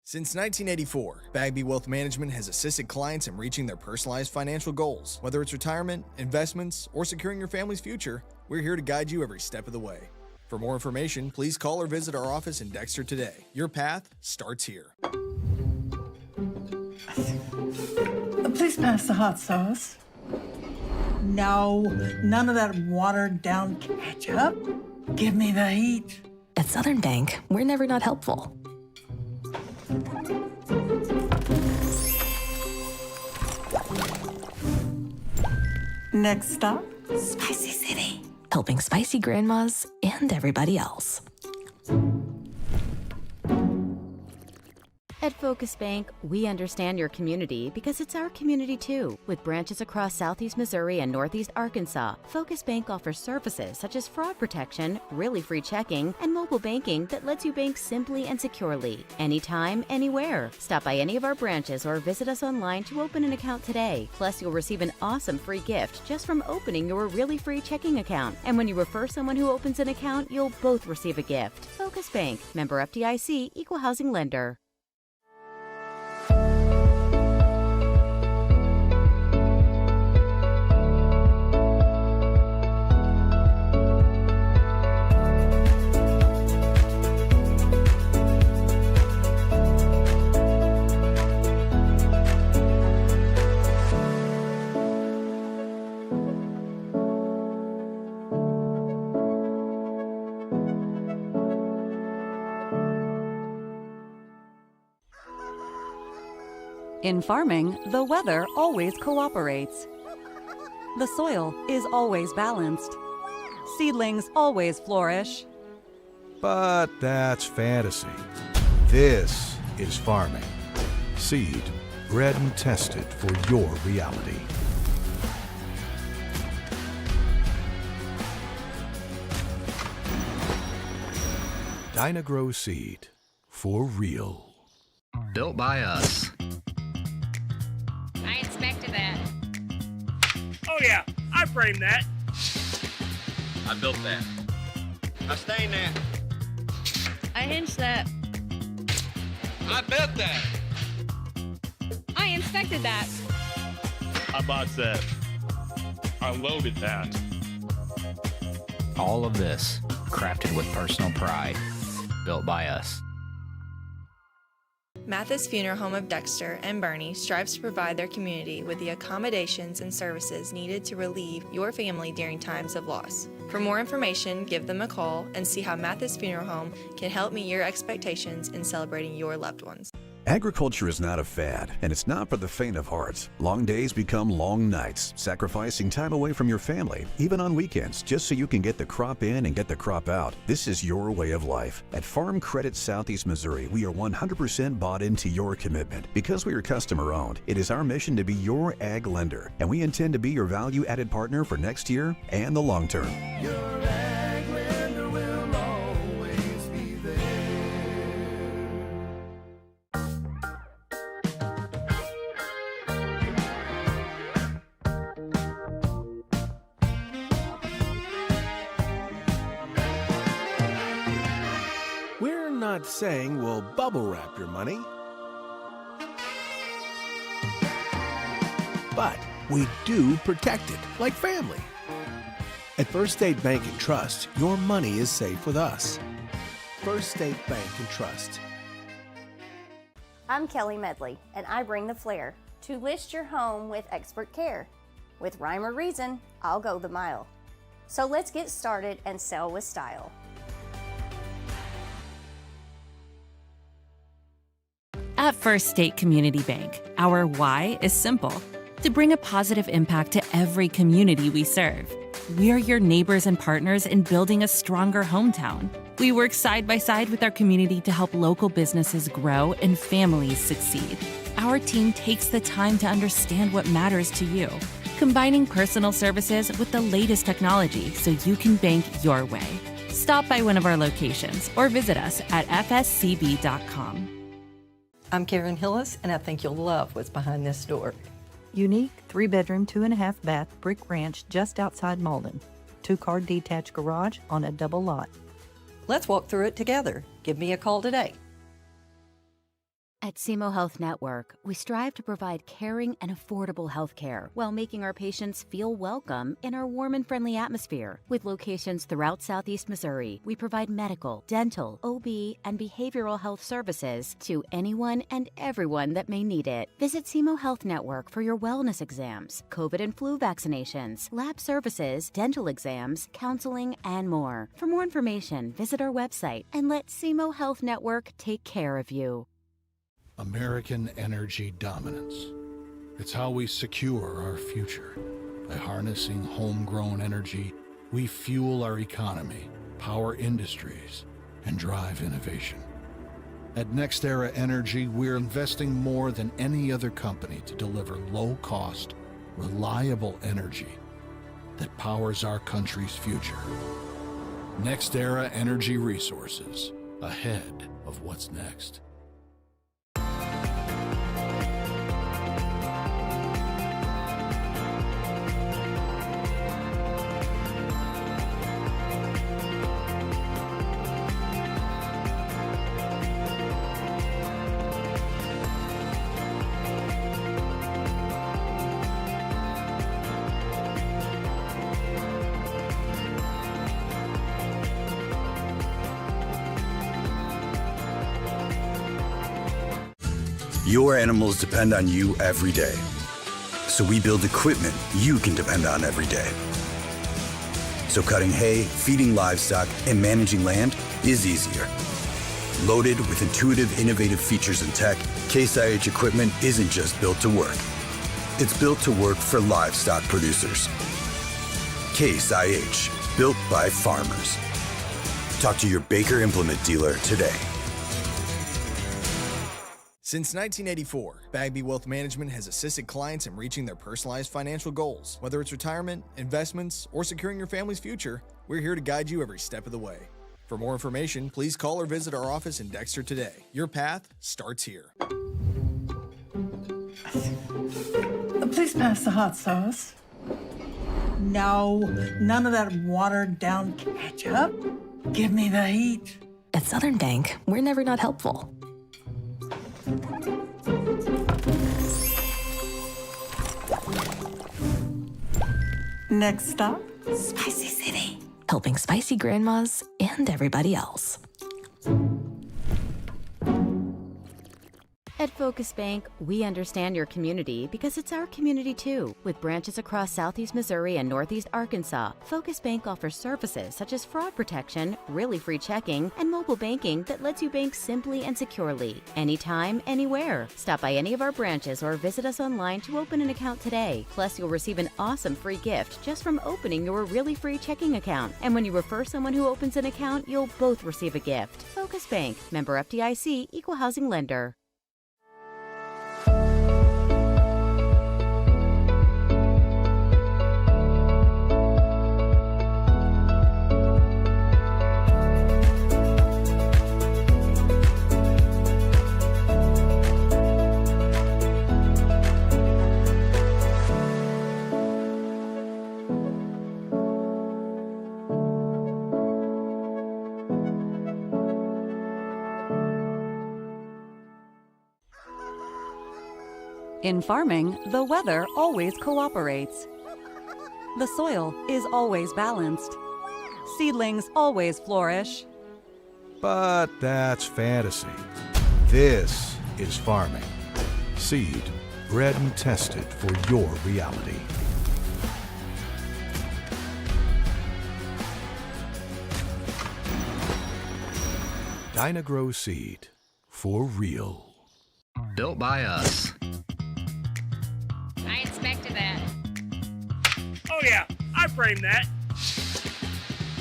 Since 1984, Bagby Wealth Management has assisted clients in reaching their personalized financial goals. Whether it's retirement, investments, or securing your family's future, we're here to guide you every step of the way. For more information, please call or visit our office in Dexter today. Your path starts here. Please pass the hot sauce. No, none of that watered down ketchup. Give me the heat. At Southern Bank, we're never not helpful. Next stop, Spicy City. Helping spicy grandmas and everybody else. At Focus Bank, we understand your community because it's our community too. With branches across Southeast Missouri and Northeast Arkansas, Focus Bank offers services such as fraud protection, really free checking, and mobile banking that lets you bank simply and securely, anytime, anywhere. Stop by any of our branches or visit us online to open an account today. Plus, you'll receive an awesome free gift just from opening your really free checking account. And when you refer someone who opens an account, you'll both receive a gift. Focus Bank, member FDIC, equal housing lender. In farming, the weather always cooperates. The soil is always balanced. Seedlings always flourish. But that's fantasy. This is farming. Seed, bred and tested for your reality. Dynagrow Seed, for real. Built by us. I inspected that. Oh yeah, I framed that. I built that. I stained that. I hinged that. I built that. I inspected that. I bought that. I loaded that. All of this, crafted with personal pride. Built by us. Mathis Funeral Home of Dexter and Bernie strives to provide their community with the accommodations and services needed to relieve your family during times of loss. For more information, give them a call and see how Mathis Funeral Home can help meet your expectations in celebrating your loved ones. Agriculture is not a fad, and it's not for the faint of heart. Long days become long nights, sacrificing time away from your family, even on weekends, just so you can get the crop in and get the crop out. This is your way of life. At Farm Credit Southeast Missouri, we are 100% bought into your commitment. Because we are customer-owned, it is our mission to be your ag lender, and we intend to be your value-added partner for next year and the long term. Your ag lender will always be there. We're not saying we'll bubble wrap your money, but we do protect it like family. At First State Bank and Trust, your money is safe with us. First State Bank and Trust. I'm Kelly Medley, and I bring the flair to list your home with expert care. With rhyme or reason, I'll go the mile. So let's get started and sell with style. At First State Community Bank, our why is simple: to bring a positive impact to every community we serve. We're your neighbors and partners in building a stronger hometown. We work side by side with our community to help local businesses grow and families succeed. Our team takes the time to understand what matters to you, combining personal services with the latest technology so you can bank your way. Stop by one of our locations or visit us at fscb.com. I'm Karen Hillis, and I think you'll love what's behind this door. Unique 3-bedroom, 2.5-bath brick ranch just outside Malden. 2-car detached garage on a double lot. Let's walk through it together. Give me a call today. At SEMO Health Network, we strive to provide caring and affordable health care while making our patients feel welcome in our warm and friendly atmosphere. With locations throughout Southeast Missouri, we provide medical, dental, OB, and behavioral health services to anyone and everyone that may need it. Visit SEMO Health Network for your wellness exams, COVID and flu vaccinations, lab services, dental exams, counseling, and more. For more information, visit our website and let SEMO Health Network take care of you. American energy dominance. It's how we secure our future. By harnessing homegrown energy, we fuel our economy, power industries, and drive innovation. At NextEra Energy, we're investing more than any other company to deliver low-cost, reliable energy that powers our country's future. NextEra Energy Resources, ahead of what's next. Your animals depend on you every day. So we build equipment you can depend on every day. So cutting hay, feeding livestock, and managing land is easier. Loaded with intuitive, innovative features and tech, Case IH equipment isn't just built to work. It's built to work for livestock producers. Case IH, built by farmers. Talk to your Baker Implement dealer today. Since 1984, Bagby Wealth Management has assisted clients in reaching their personalized financial goals. Whether it's retirement, investments, or securing your family's future, we're here to guide you every step of the way. For more information, please call or visit our office in Dexter today. Your path starts here. Please pass the hot sauce. No, none of that watered down ketchup. Give me the heat. At Southern Bank, we're never not helpful. Next stop, Spicy City. Helping spicy grandmas and everybody else. At Focus Bank, we understand your community because it's our community too. With branches across Southeast Missouri and Northeast Arkansas, Focus Bank offers services such as fraud protection, really free checking, and mobile banking that lets you bank simply and securely, anytime, anywhere. Stop by any of our branches or visit us online to open an account today. Plus, you'll receive an awesome free gift just from opening your really free checking account. And when you refer someone who opens an account, you'll both receive a gift. Focus Bank, member FDIC, equal housing lender. In farming, the weather always cooperates. The soil is always balanced. Seedlings always flourish. But that's fantasy. This is farming. Seed, bred and tested for your reality. Dynagrow Seed, for real. Built by us. I inspected that. Oh yeah, I framed that.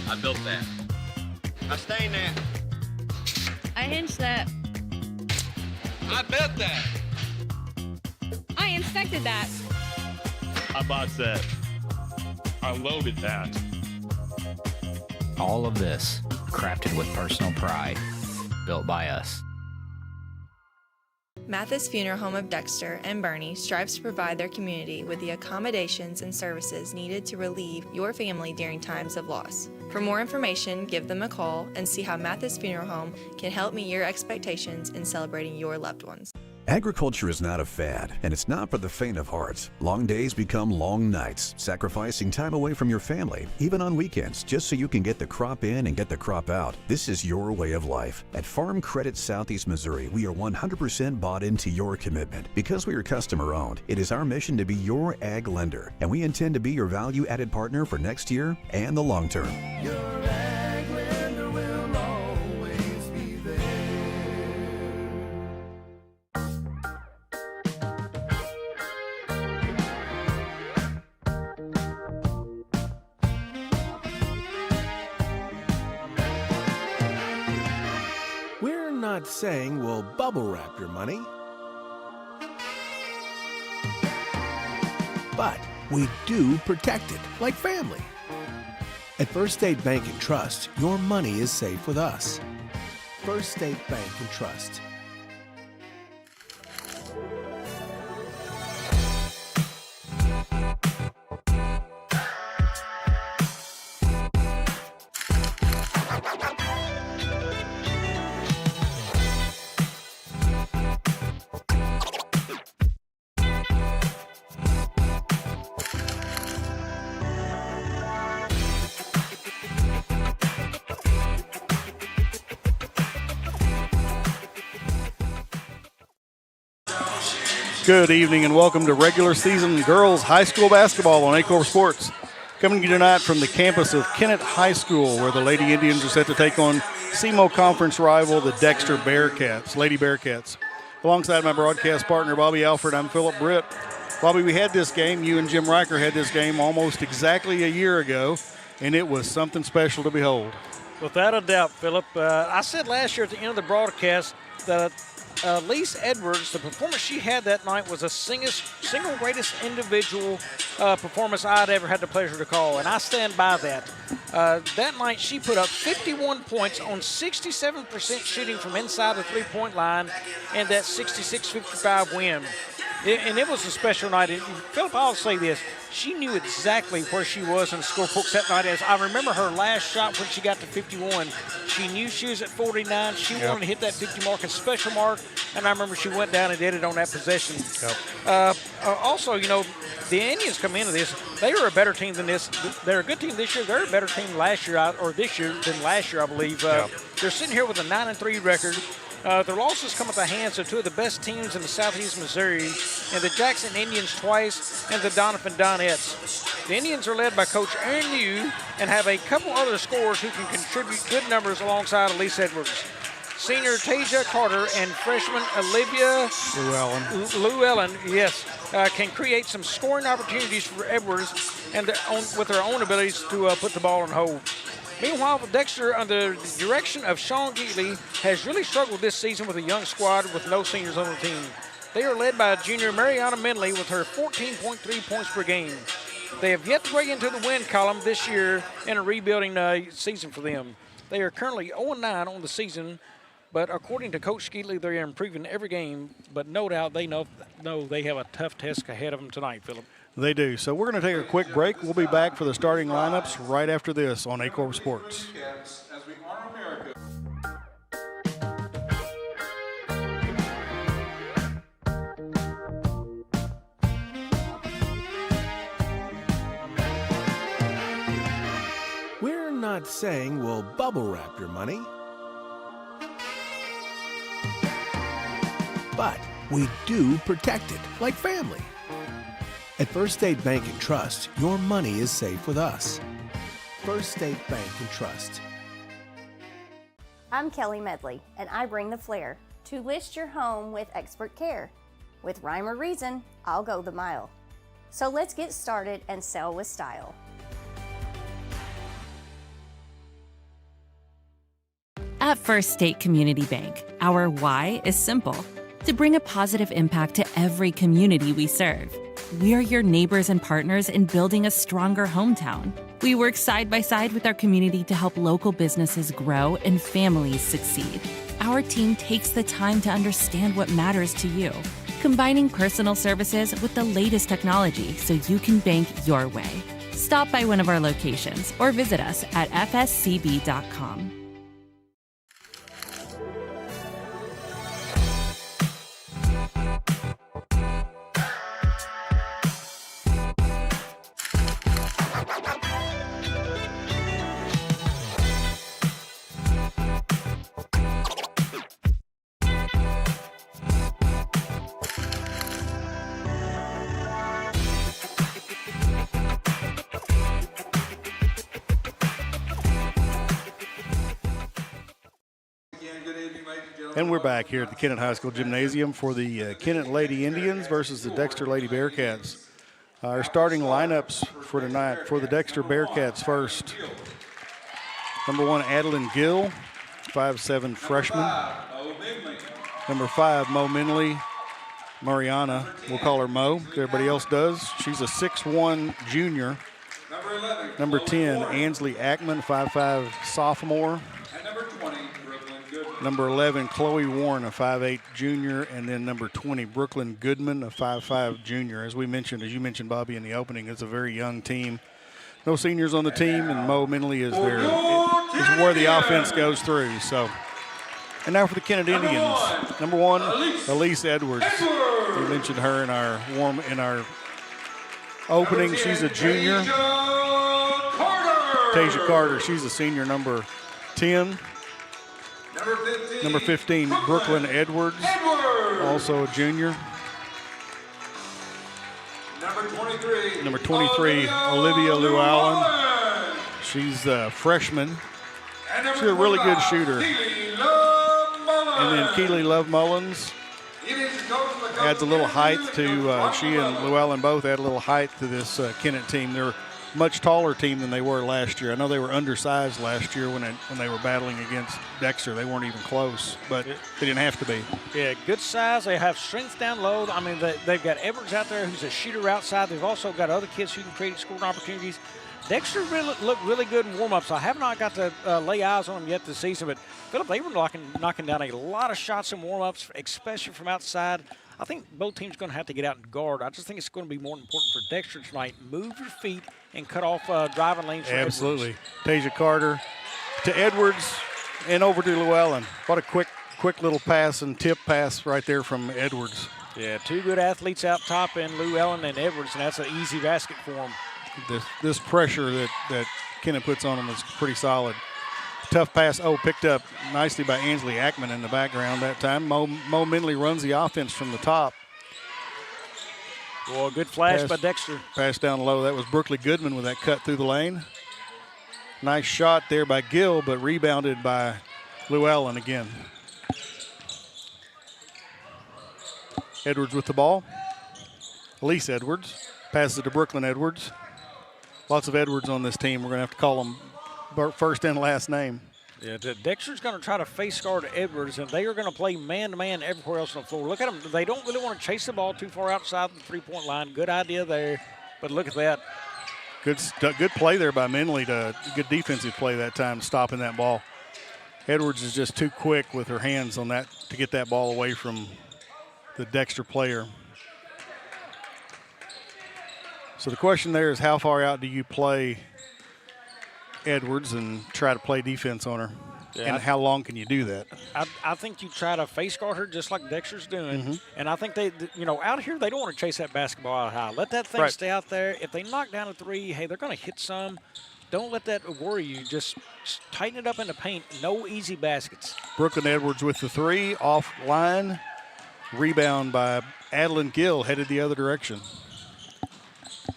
I built that. I stained that. I hinged that. I built that. I inspected that. I bought that. I loaded that. All of this, crafted with personal pride. Built by us. Mathis Funeral Home of Dexter and Bernie strives to provide their community with the accommodations and services needed to relieve your family during times of loss. For more information, give them a call and see how Mathis Funeral Home can help meet your expectations in celebrating your loved ones. Agriculture is not a fad, and it's not for the faint of heart. Long days become long nights, sacrificing time away from your family, even on weekends, just so you can get the crop in and get the crop out. This is your way of life. At Farm Credit Southeast Missouri, we are 100% bought into your commitment. Because we are customer-owned, it is our mission to be your ag lender, and we intend to be your value-added partner for next year and the long term. Your ag lender will always be there. We're not saying we'll bubble wrap your money, but we do protect it like family. At First State Bank and Trust, your money is safe with us. First State Bank and Trust. Good evening and welcome to regular season girls high school basketball on Aycorp Sports. Coming to you tonight from the campus of Kennett High School, where the Lady Indians are set to take on SEMO conference rival, the Dexter Bearcats, Lady Bearcats. Alongside my broadcast partner, Bobby Alford, I'm Philip Britt. Bobby, we had this game, you and Jim Riker had this game almost exactly a year ago, and it was something special to behold. Without a doubt, Philip. I said last year at the end of the broadcast that Lise Edwards, the performance she had that night was a single greatest individual performance I'd ever had the pleasure to call, and I stand by that. That night she put up 51 points on 67% shooting from inside the three-point line and that 66-55 win. And it was a special night. And Philip, I'll say this. She knew exactly where she was in the scorebooks that night. As I remember her last shot when she got to 51, she knew she was at 49. She wanted to hit that 50 mark, a special mark, and I remember she went down and did it on that possession. Also, you know, the Indians come into this. They are a better team than this. They're a good team this year. They're a better team last year, or this year than last year, I believe. They're sitting here with a 9-3 record. Their losses come at the hands of two of the best teams in the Southeast Missouri, and the Jackson Indians twice, and the Donovan Donettes. The Indians are led by Coach Aaron Yu and have a couple other scorers who can contribute good numbers alongside Elise Edwards. Senior Tasia Carter and freshman Olivia Llewellyn, can create some scoring opportunities for Edwards and with their own abilities to put the ball on hold. Meanwhile, Dexter, under the direction of Sean Geatley, has really struggled this season with a young squad with no seniors on the team. They are led by junior Mariana Mindley with her 14.3 points per game. They have yet to break into the win column this year in a rebuilding season for them. They are currently 0-9 on the season, but according to Coach Geatley, they are improving every game, but no doubt they know they have a tough task ahead of them tonight, Philip. They do. So we're going to take a quick break. We'll be back for the starting lineups right after this on Aycorp Sports. We're not saying we'll bubble wrap your money, but we do protect it like family. At First State Bank and Trust, your money is safe with us. First State Bank and Trust. I'm Kelly Medley, and I bring the flair to list your home with expert care. With rhyme or reason, I'll go the mile. So let's get started and sell with style. At First State Community Bank, our why is simple: to bring a positive impact to every community we serve. We are your neighbors and partners in building a stronger hometown. We work side by side with our community to help local businesses grow and families succeed. Our team takes the time to understand what matters to you, combining personal services with the latest technology so you can bank your way. Stop by one of our locations or visit us at fscb.com. And we're back here at the Kennett High School Gymnasium for the Kennett Lady Indians versus the Dexter Lady Bearcats. Our starting lineups for tonight for the Dexter Bearcats first. Number 1, Adeline Gill, 5'7" freshman. Number 5, Mo Minley. Mariana, we'll call her Mo. Everybody else does. She's a 6'1" junior. Number 10, Ansley Ackman, 5'5" sophomore. Number 11, Chloe Warren, a 5'8" junior, and then number 20, Brooklyn Goodman, a 5'5" junior. As we mentioned, as you mentioned, Bobby, in the opening, it's a very young team. No seniors on the team, and Mo Minley is there. Is where the offense goes through. So, and now for the Kennett Indians, number 1, Elise Edwards. We mentioned her in our opening. She's a junior. Tasia Carter, she's a senior, number 10. Number 15, Brooklyn Edwards, also a junior. Number 23, Olivia Llewellyn. She's a freshman. She's a really good shooter. And then Keely Love Mullins adds a little height to, she and Llewellyn both add a little height to this Kennett team. They're a much taller team than they were last year. I know they were undersized last year when they were battling against Dexter. They weren't even close, but they didn't have to be. Yeah, good size. They have strength down low. I mean, they've got Edwards out there who's a shooter outside. They've also got other kids who can create scoring opportunities. Dexter looked really good in warm-ups. I have not got to lay eyes on them yet this season, but Philip, they were knocking down a lot of shots in warm-ups, especially from outside. I think both teams are going to have to get out and guard. I just think it's going to be more important for Dexter tonight. Move your feet and cut off driving lanes for Absolutely. Tasia Carter to Edwards and over to Llewellyn. What a quick little pass and tip pass right there from Edwards. Yeah, two good athletes out top in Llewellyn and Edwards, and that's an easy basket for them. This pressure that Kennett puts on them is pretty solid. Tough pass, picked up nicely by Ansley Ackman in the background that time. Mo Minley runs the offense from the top. Well, good flash by Dexter. Pass down low. That was Brooklyn Goodman with that cut through the lane. Nice shot there by Gill, but rebounded by Llewellyn again. Edwards with the ball. Elise Edwards passes it to Brooklyn Edwards. Lots of Edwards on this team. We're going to have to call them first and last name. Yeah, Dexter's going to try to face guard Edwards, and they are going to play man-to-man everywhere else on the floor. Look at them. They don't really want to chase the ball too far outside the three-point line. Good idea there, but look at that. Good play there by Minley. Good defensive play that time, stopping that ball. Edwards is just too quick with her hands on that to get that ball away from the Dexter player. So the question there is, how far out do you play Edwards and try to play defense on her? Yeah, and how long can you do that? I think you try to face guard her just like Dexter's doing. And I think they, out here, they don't want to chase that basketball out high. Let that thing stay out there. If they knock down a three, hey, they're going to hit some. Don't let that worry you. Just tighten it up in the paint. No easy baskets. Brooklyn Edwards with the three, offline. Rebound by Adeline Gill, headed the other direction.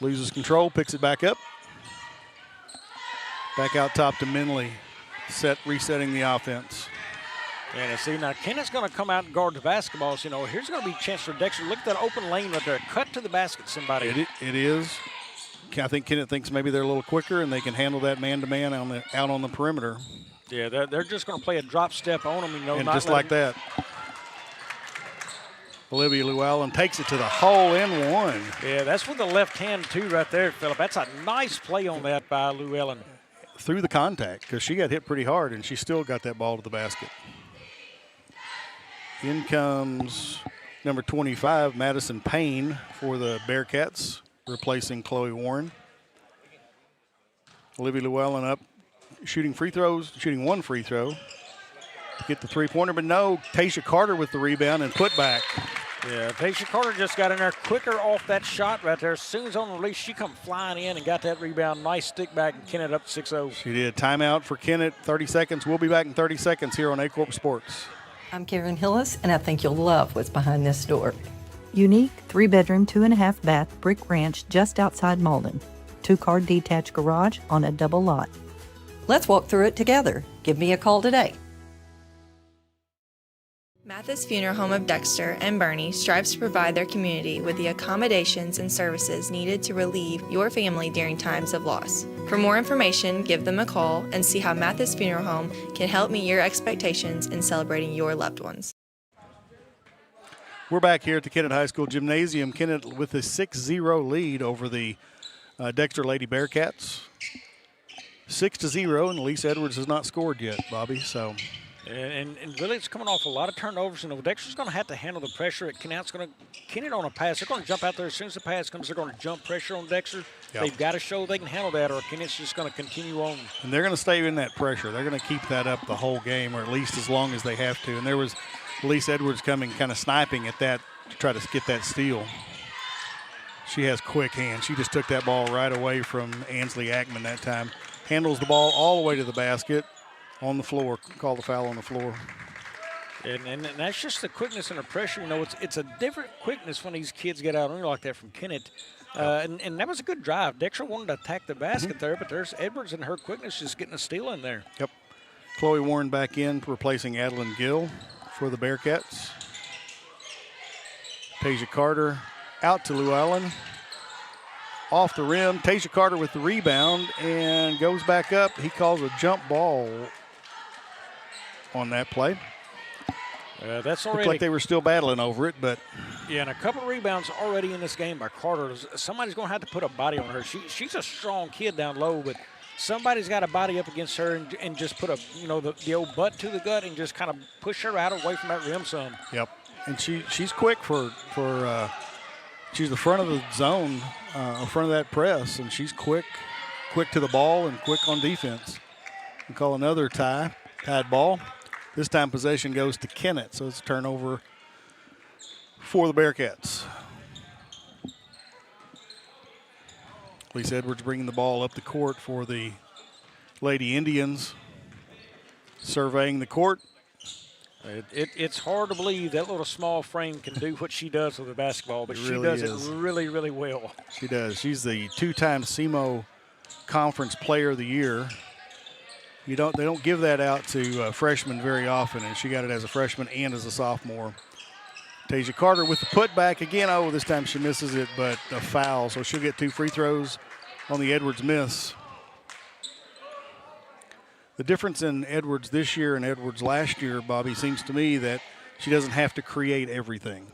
Loses control, picks it back up. Back out top to Minley, resetting the offense. And see, now Kennett's going to come out and guard the basketballs. Here's going to be a chance for Dexter. Look at that open lane right there. Cut to the basket, somebody. It is. I think Kennett thinks maybe they're a little quicker and they can handle that man-to-man out on the perimeter. Yeah, they're just going to play a drop step on them. And just like that. Olivia Llewellyn takes it to the hole in one. Yeah, that's with the left hand, too, right there, Philip. That's a nice play on that by Llewellyn. Through the contact, because she got hit pretty hard, and she still got that ball to the basket. In comes number 25, Madison Payne, for the Bearcats, replacing Chloe Warren. Olivia Llewellyn up shooting free throws, shooting one free throw to get the three-pointer, but no, Tasha Carter with the rebound and put back. Yeah, Tasha Carter just got in there quicker off that shot right there. As soon as on the release, she come flying in and got that rebound. Nice stick back, and Kennett up 6-0. She did. Timeout for Kennett, 30 seconds. We'll be back in 30 seconds here on Aycorp Sports. I'm Karen Hillis, and I think you'll love what's behind this door. Unique 3-bedroom, 2.5 bath brick ranch just outside Malden. 2-car detached garage on a double lot. Let's walk through it together. Give me a call today. Mathis Funeral Home of Dexter and Bernie strives to provide their community with the accommodations and services needed to relieve your family during times of loss. For more information, give them a call and see how Mathis Funeral Home can help meet your expectations in celebrating your loved ones. We're back here at the Kennett High School Gymnasium. Kennett with a 6-0 lead over the Dexter Lady Bearcats. 6-0, and Elise Edwards has not scored yet, Bobby, so... And really, it's coming off a lot of turnovers. You know, Dexter's going to have to handle the pressure. Kennett on a pass. They're going to jump out there as soon as the pass comes. They're going to jump pressure on Dexter. Yep. They've got to show they can handle that, or Kennett's just going to continue on. And they're going to stay in that pressure. They're going to keep that up the whole game, or at least as long as they have to. And there was Elise Edwards coming, kind of sniping at that to try to get that steal. She has quick hands. She just took that ball right away from Ansley Ackman that time. Handles the ball all the way to the basket. On the floor, call the foul on the floor. And that's just the quickness and the pressure. You know, it's a different quickness when these kids get out on you like that from Kennett. And that was a good drive. Dexter wanted to attack the basket there, but there's Edwards and her quickness just getting a steal in there. Yep. Chloe Warren back in, replacing Adeline Gill for the Bearcats. Tasia Carter out to Llewellyn. Off the rim, Tasia Carter with the rebound and goes back up. He calls a jump ball on that play. That's already looked like they were still battling over it, but yeah, and a couple of rebounds already in this game by Carter. Somebody's going to have to put a body on her. She's a strong kid down low, but somebody's got a body up against her and just put the old butt to the gut and just kind of push her out away from that rim some. Yep, and she's quick for she's the front of the zone, in front of that press, and she's quick to the ball and quick on defense. We call another tied ball. This time possession goes to Kennett, so it's a turnover for the Bearcats. Elise Edwards bringing the ball up the court for the Lady Indians. Surveying the court. It's hard to believe that little small frame can do what she does with the basketball, but she does it really, really well. She does. She's the two-time SEMO Conference Player of the Year. They don't give that out to freshmen very often, and she got it as a freshman and as a sophomore. Tasia Carter with the putback again. Oh, this time she misses it, but a foul, so she'll get 2 free throws on the Edwards miss. The difference in Edwards this year and Edwards last year, Bobby, seems to me that she doesn't have to create everything.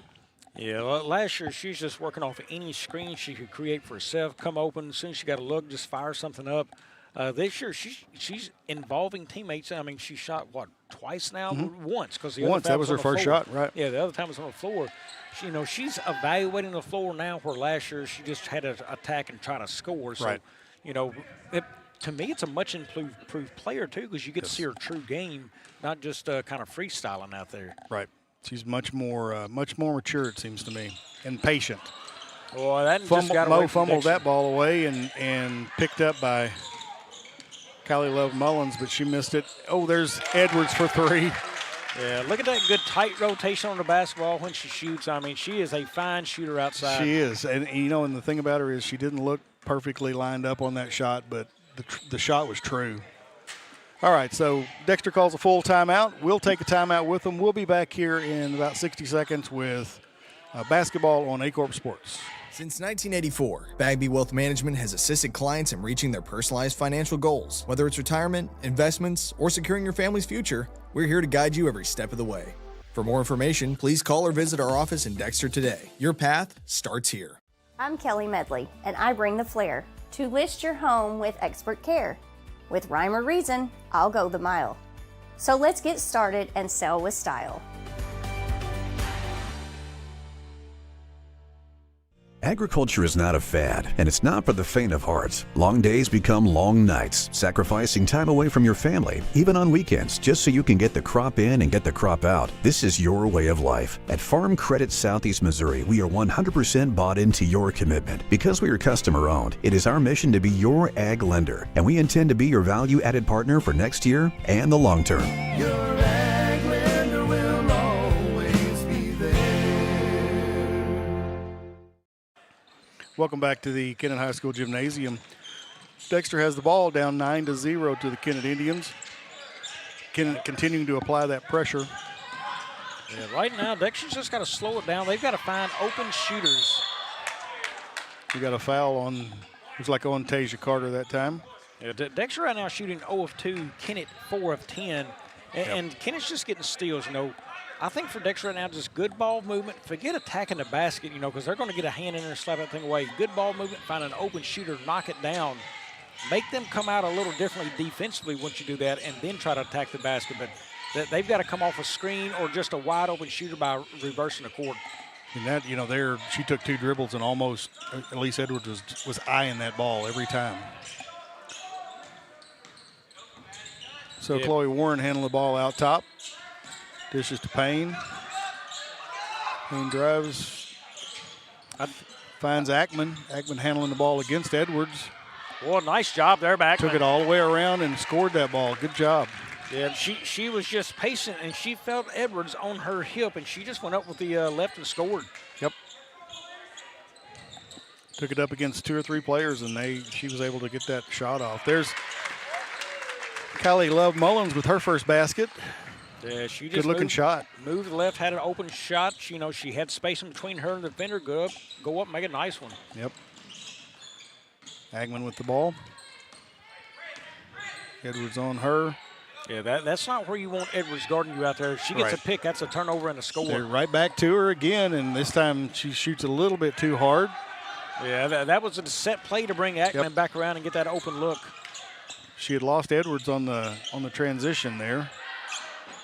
Yeah, last year she's just working off any screen she could create for herself, come open, as soon as she got a look, just fire something up. This year she's involving teammates. I mean, she shot, twice now? Once, because the other time that was her first shot, right. Yeah, the other time was on the floor. She's evaluating the floor now, where last year she just had to attack and try to score. So, right. To me, it's a much improved player, too, because you get to see her true game, not just kind of freestyling out there. Right. She's much more mature, it seems to me, and patient. Well, that just got away. Mo fumbled that ball away and picked up by Kylie Love Mullins, but she missed it. Oh, there's Edwards for 3. Yeah, look at that good tight rotation on the basketball when she shoots. I mean, she is a fine shooter outside. She is. And and the thing about her is she didn't look perfectly lined up on that shot, but the shot was true. All right, so Dexter calls a full timeout. We'll take a timeout with them. We'll be back here in about 60 seconds with basketball on Aycorp Sports. Since 1984, Bagby Wealth Management has assisted clients in reaching their personalized financial goals. Whether it's retirement, investments, or securing your family's future, we're here to guide you every step of the way. For more information, please call or visit our office in Dexter today. Your path starts here. I'm Kelly Medley, and I bring the flair to list your home with expert care. With rhyme or reason, I'll go the mile. So let's get started and sell with style. Agriculture is not a fad, and it's not for the faint of heart. Long days become long nights, sacrificing time away from your family, even on weekends, just so you can get the crop in and get the crop out. This is your way of life. At Farm Credit Southeast Missouri, we are 100% bought into your commitment. Because we are customer-owned, it is our mission to be your ag lender, and we intend to be your value-added partner for next year and the long term. Your ag lender will always be there. Welcome back to the Kennett High School Gymnasium. Dexter has the ball down 9-0 to the Kennett Indians. Kennett continuing to apply that pressure. Yeah, right now, Dexter's just got to slow it down. They've got to find open shooters. We got a foul on, looks like on Tasia Carter that time. Yeah, Dexter right now shooting 0 of 2, Kennett 4 of 10. And Kennett's just getting steals, you know. I think for Dexter right now, just good ball movement. Forget attacking the basket, you know, because they're going to get a hand in there and slap that thing away. Good ball movement, find an open shooter, knock it down. Make them come out a little differently defensively once you do that, and then try to attack the basket. But they've got to come off a screen or just a wide open shooter by reversing the court. And that, you know, there she took 2 dribbles and almost, Elise Edwards was eyeing that ball every time. So Chloe Warren handling the ball out top. Dishes to Payne. Payne drives. Finds Ackman. Ackman handling the ball against Edwards. Well, nice job there, Ackman. Took it all the way around and scored that ball. Good job. Yeah, she was just patient, and she felt Edwards on her hip, and she just went up with the left and scored. Yep. Took it up against 2 or 3 players, and she was able to get that shot off. There's Kylie Love Mullins with her first basket. Yeah, she just good-looking shot. Moved left, had an open shot. She, you know, she had space in between her and the defender. Go up, make a nice one. Yep. Agman with the ball. Edwards on her. Yeah, that's not where you want Edwards guarding you out there. If she gets a pick, that's a turnover and a score. They're right back to her again, and this time she shoots a little bit too hard. Yeah, that was a set play to bring Ackman back around and get that open look. She had lost Edwards on the transition there.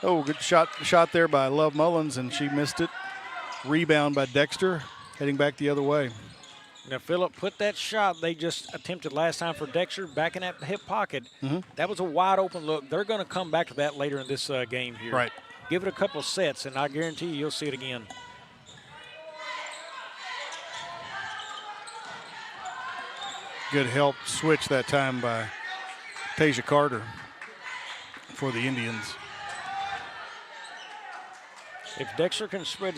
Oh, good shot there by Love Mullins, and she missed it. Rebound by Dexter, heading back the other way. Now, Phillip, put that shot they just attempted last time for Dexter back in that hip pocket. That was a wide open look. They're going to come back to that later in this game here. Right. Give it a couple sets, and I guarantee you'll see it again. Good help switch that time by Tasia Carter for the Indians. If Dexter can spread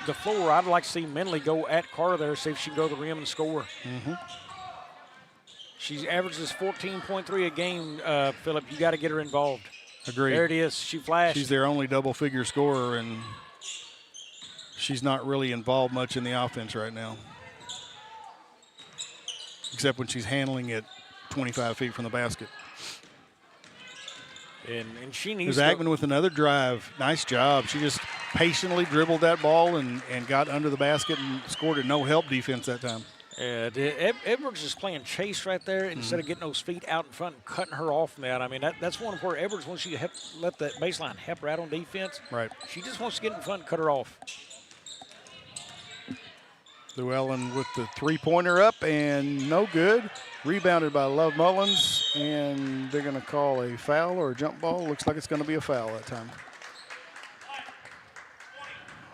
the floor, I'd like to see Menley go at Carter there, see if she can go to the rim and score. She averages 14.3 a game, Phillip. You got to get her involved. Agreed. There it is. She flashed. She's their only double-figure scorer, and she's not really involved much in the offense right now, except when she's handling it 25 feet from the basket. And she needs There's Ackman with another drive. Nice job. She just patiently dribbled that ball and got under the basket and scored it. No help defense that time. Yeah, Edwards is playing chase right there instead of getting those feet out in front and cutting her off from that. I mean, that's one where Edwards, once you let that baseline help her out on defense, right? She just wants to get in front and cut her off. Llewellyn with the three-pointer up and no good. Rebounded by Love Mullins, and they're going to call a foul or a jump ball. Looks like it's going to be a foul that time.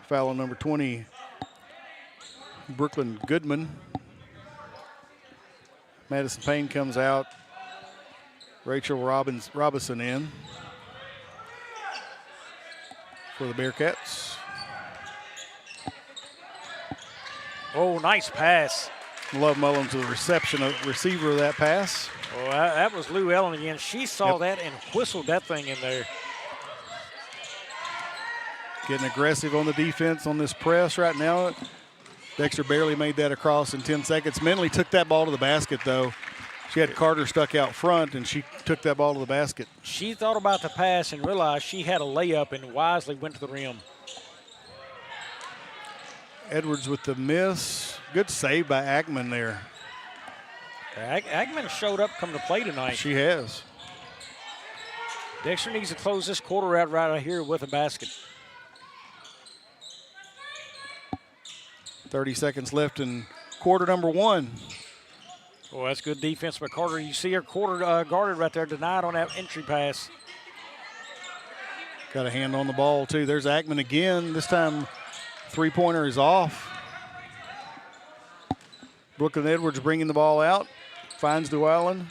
Foul on number 20, Brooklyn Goodman. Madison Payne comes out. Rachel Robinson in for the Bearcats. Oh, nice pass. Love Mullins with the receiver of that pass. Oh, that was Lou Ellen again. She saw that and whistled that thing in there. Getting aggressive on the defense on this press right now. Dexter barely made that across in 10 seconds. Menley took that ball to the basket, though. She had Carter stuck out front, and she took that ball to the basket. She thought about the pass and realized she had a layup and wisely went to the rim. Edwards with the miss. Good save by Ackman there. Ackman showed up come to play tonight. She has. Dexter needs to close this quarter out right here with a basket. 30 seconds left in quarter number 1. Well, that's good defense by Carter. You see her quarter guarded right there, denied on that entry pass. Got a hand on the ball, too. There's Ackman again. This time, three-pointer is off. Brooklyn Edwards bringing the ball out. Finds Duallen.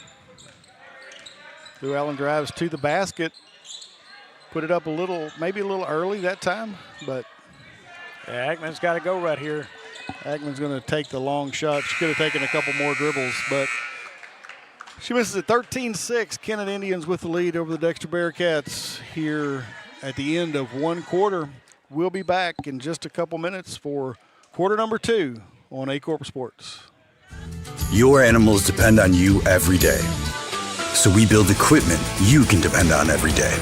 Duallen drives to the basket. Put it up maybe a little early that time, but. Yeah, Ackman's got to go right here. Ackman's going to take the long shot. She could have taken a couple more dribbles, but she misses it. 13-6. Kennett Indians with the lead over the Dexter Bearcats here at the end of one quarter. We'll be back in just a couple minutes for quarter number 2 on Aycorp Sports. Your animals depend on you every day. So we build equipment you can depend on every day.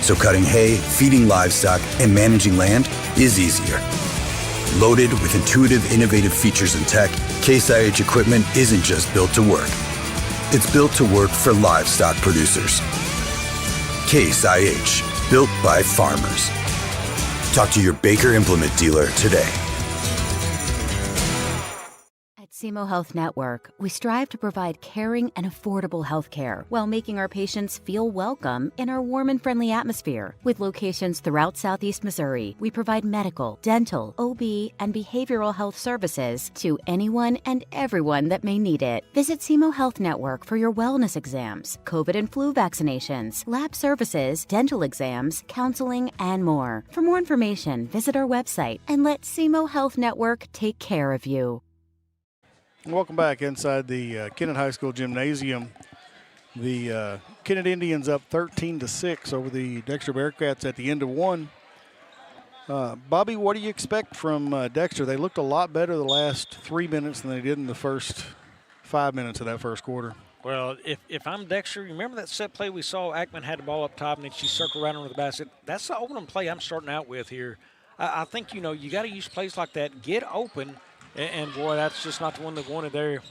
So cutting hay, feeding livestock, and managing land is easier. Loaded with intuitive, innovative features and tech, Case IH equipment isn't just built to work. It's built to work for livestock producers. Case IH, built by farmers. Talk to your Baker Implement dealer today. SEMO Health Network, we strive to provide caring and affordable health care while making our patients feel welcome in our warm and friendly atmosphere. With locations throughout Southeast Missouri, we provide medical, dental, OB, and behavioral health services to anyone and everyone that may need it. Visit SEMO Health Network for your wellness exams, COVID and flu vaccinations, lab services, dental exams, counseling, and more. For more information, visit our website and let SEMO Health Network take care of you. Welcome back inside the Kennett High School gymnasium. The Kennett Indians up 13-6 over the Dexter Bearcats at the end of one. Bobby, what do you expect from Dexter? They looked a lot better the last 3 minutes than they did in the first 5 minutes of that first quarter. Well, if I'm Dexter, remember that set play we saw? Ackman had the ball up top and then she circled right under the basket. That's the opening play I'm starting out with here. I think, you got to use plays like that. Get open. And, boy, that's just not the one they wanted there.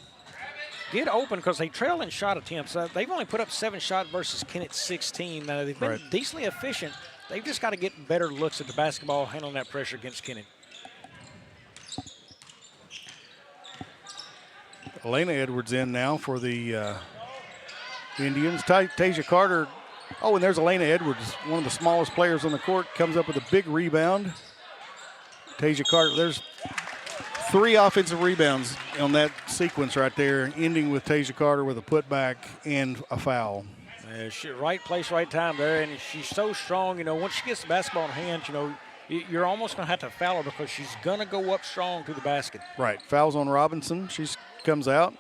Get open because they trail in shot attempts. They've only put up 7 shots versus Kennett's 16. They've been decently efficient. They've just got to get better looks at the basketball, handling that pressure against Kennett. Elena Edwards in now for the Indians. Tasia Carter. Oh, and there's Elena Edwards, one of the smallest players on the court, comes up with a big rebound. Tasia Carter, there's 3 offensive rebounds on that sequence right there, ending with Tasia Carter with a putback and a foul. Right place, right time there, and she's so strong. Once she gets the basketball in hand, you're almost going to have to foul her because she's going to go up strong to the basket. Right. Fouls on Robinson. She comes out.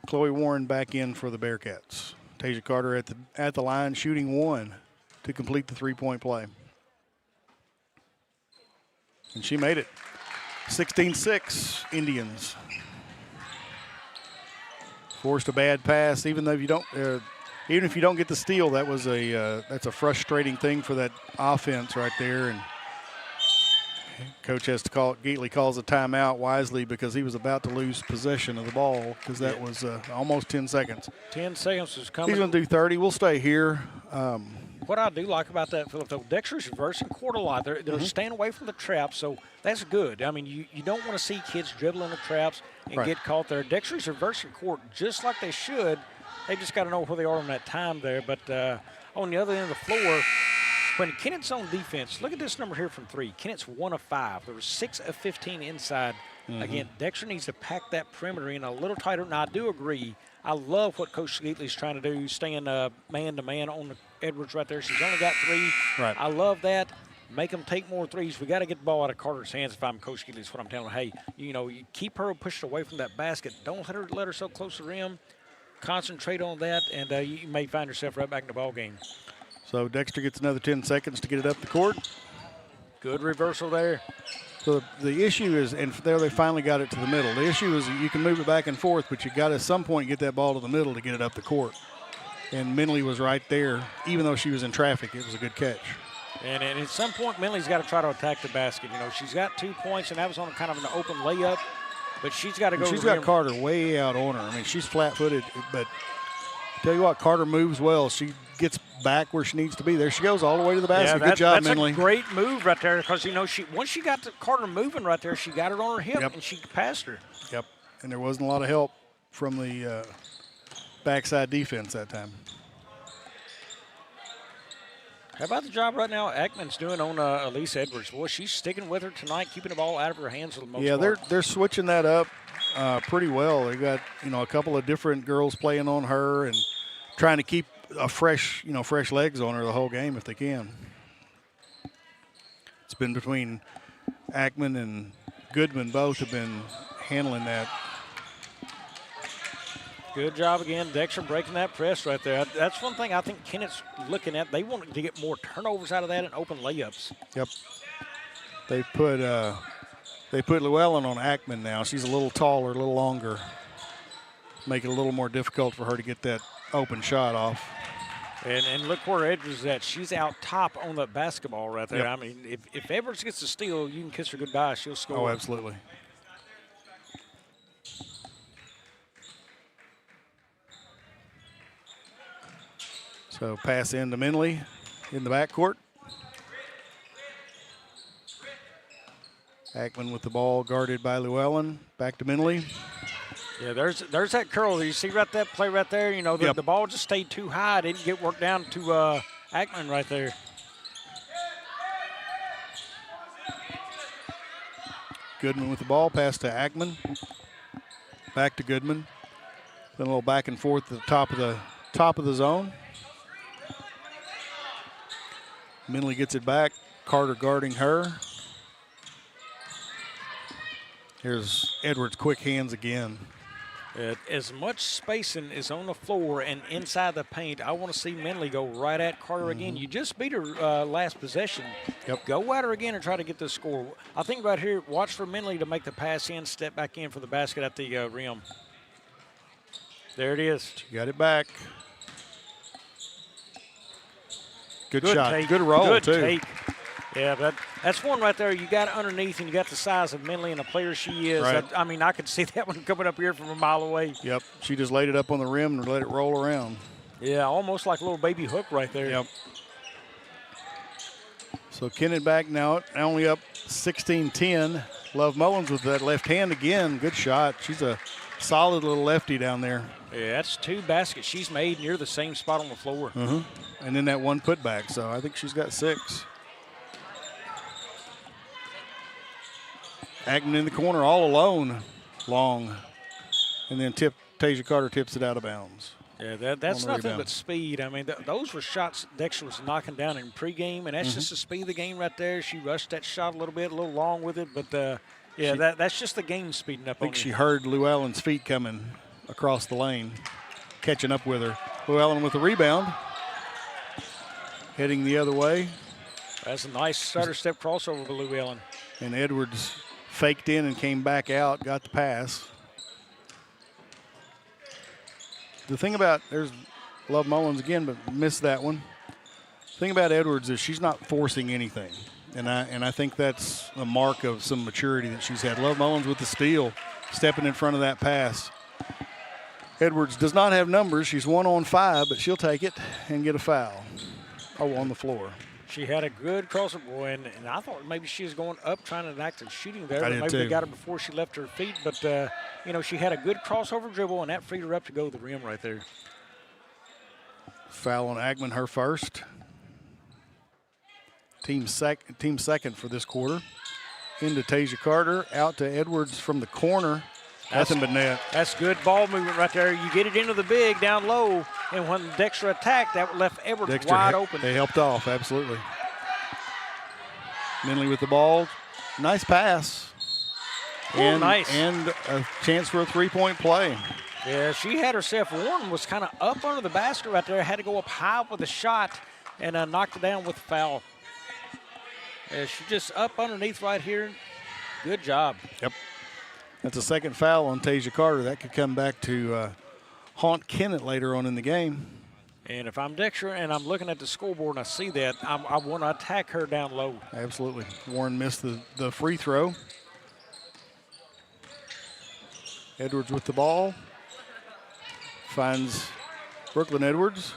Chloe Warren back in for the Bearcats. Tasia Carter at the line, shooting 1 to complete the three-point play. And she made it. 16-6 Indians. Forced a bad pass, even if you don't get the steal, that's a frustrating thing for that offense right there. And coach has to call it. Gately calls a timeout wisely because he was about to lose possession of the ball because that was almost 10 seconds. 10 seconds is coming. He's going to do 30. We'll stay here. What I do like about that, Philip, though, Dexter's reversing court a lot. They're staying away from the traps, so that's good. I mean, you don't want to see kids dribbling the traps and get caught there. Dexter's reversing court just like they should. They just got to know where they are on that time there. But on the other end of the floor, when Kennett's on defense, look at this number here from 3. Kennett's 1 of 5. There was 6 of 15 inside. Again, Dexter needs to pack that perimeter in a little tighter. And I do agree. I love what Coach Gately's trying to do, staying man-to-man on the Edwards right there. She's only got 3. Right. I love that. Make them take more threes. We got to get the ball out of Carter's hands. If I'm Coach Gately, that's what I'm telling her. Hey, you keep her pushed away from that basket. Don't let her so close to the rim. Concentrate on that, and you may find yourself right back in the ball game. So Dexter gets another 10 seconds to get it up the court. Good reversal there. So the issue is, and there they finally got it to the middle. The issue is you can move it back and forth, but you got to at some point get that ball to the middle to get it up the court. And Minley was right there. Even though she was in traffic, it was a good catch. And at some point, Minley's got to try to attack the basket. She's got 2 points, and that was on kind of an open layup. But she's got to go. She's got Carter way out on her. I mean, she's flat-footed, but Tell you what, Carter moves well. She gets back where she needs to be. There she goes all the way to the basket. Good job, That's Minley. a great move right there because, once she got Carter moving right there, she got it on her hip and she passed her. Yep, and there wasn't a lot of help from the backside defense that time. How about the job right now Ackman's doing on Elise Edwards? Boy, she's sticking with her tonight, keeping the ball out of her hands for the most part. They're switching that up pretty well. They got a couple of different girls playing on her and trying to keep a fresh legs on her the whole game if they can. It's been between Ackman and Goodman. Both have been handling that. Good job again, Dexter breaking that press right there. That's one thing I think Kennett's looking at. They want to get more turnovers out of that and open layups. Yep. They put Llewellyn on Ackman now. She's a little taller, a little longer. Make it a little more difficult for her to get that open shot off. And look where Edwards is at. She's out top on the basketball right there. Yep. I mean, if Edwards gets the steal, you can kiss her goodbye. She'll score. Oh, absolutely. So pass in to Minley in the backcourt. Ackman with the ball guarded by Llewellyn. Back to Minley. Yeah, there's that curl. You see that play right there? The ball just stayed too high. It didn't get worked down to Ackman right there. Goodman with the ball. Pass to Ackman. Back to Goodman. Then a little back and forth at the top of the zone. Minley gets it back. Carter guarding her. Here's Edwards' quick hands again. As much spacing is on the floor and inside the paint, I want to see Minley go right at Carter again. You just beat her last possession. Yep. Go at her again and try to get the score. I think right here, watch for Minley to make the pass in, step back in for the basket at the rim. There it is. She got it back. Good shot. Take. Good roll, Good too. take. Yeah, that's one right there. You got it underneath, and you got the size of Minley and the player she is. Right. I could see that one coming up here from a mile away. Yep. She just laid it up on the rim and let it roll around. Yeah, almost like a little baby hook right there. Yep. So Kennett back now, only up 16-10. Love Mullins with that left hand again. Good shot. She's a solid little lefty down there. Yeah, that's 2 baskets she's made near the same spot on the floor. Mm-hmm. And then that one putback. So I think she's got 6. Ackman in the corner all alone, long. And then Tasia Carter tips it out of bounds. Yeah, that's nothing but speed. I mean, those were shots Dexter was knocking down in pregame, and that's just the speed of the game right there. She rushed that shot a little long with it, but that's just the game speeding up. I think she heard Llewellyn's feet coming across the lane, catching up with her. Llewellyn with the rebound, heading the other way. That's a nice stutter step crossover for Llewellyn. And Edwards faked in and came back out, got the pass. The thing about, there's Love Mullins again, but missed that one. The thing about Edwards is she's not forcing anything. And I think that's a mark of some maturity that she's had. Love Mullins with the steal, stepping in front of that pass. Edwards does not have numbers. She's 1 on 5, but she'll take it and get a foul. On the floor. She had a good crossover, boy, and I thought maybe she was going up trying to act as shooting there. I did maybe too. they got her before she left her feet, but, she had a good crossover dribble, and that freed her up to go to the rim right there. Foul on Ackman, her first. Team second for this quarter. Into Tasia Carter, out to Edwards from the corner. Nothing but net. That's good ball movement right there. You get it into the big down low, and when Dexter attacked, that left Edwards wide open. They helped off, absolutely. Minley with the ball. Nice pass. Nice. And a chance for a three-point play. Yeah, she had herself. Warren was kind of up under the basket right there. Had to go up high with a shot and knocked it down with the foul. She just up underneath right here. Good job. Yep. That's a second foul on Tasia Carter. That could come back to haunt Kennett later on in the game. And if I'm Dexter and I'm looking at the scoreboard and I see that, I want to attack her down low. Absolutely. Warren missed the free throw. Edwards with the ball. Finds Brooklyn Edwards.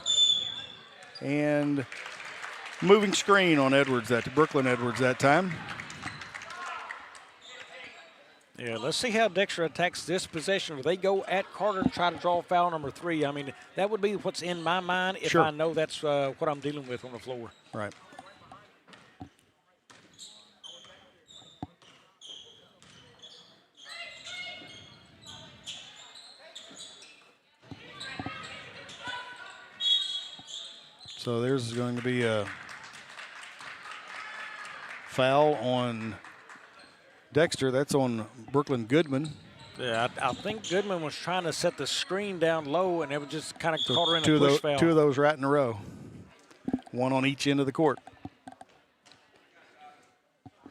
And moving screen on Edwards, Brooklyn Edwards that time. Yeah, let's see how Dexter attacks this possession. Where they go at Carter and try to draw foul number 3. I mean, that would be what's in my mind if I know that's what I'm dealing with on the floor. Right. So there's going to be a foul on Dexter. That's on Brooklyn Goodman. Yeah, I think Goodman was trying to set the screen down low, and it was just kind of caught her in a push foul. Two of those right in a row. One on each end of the court.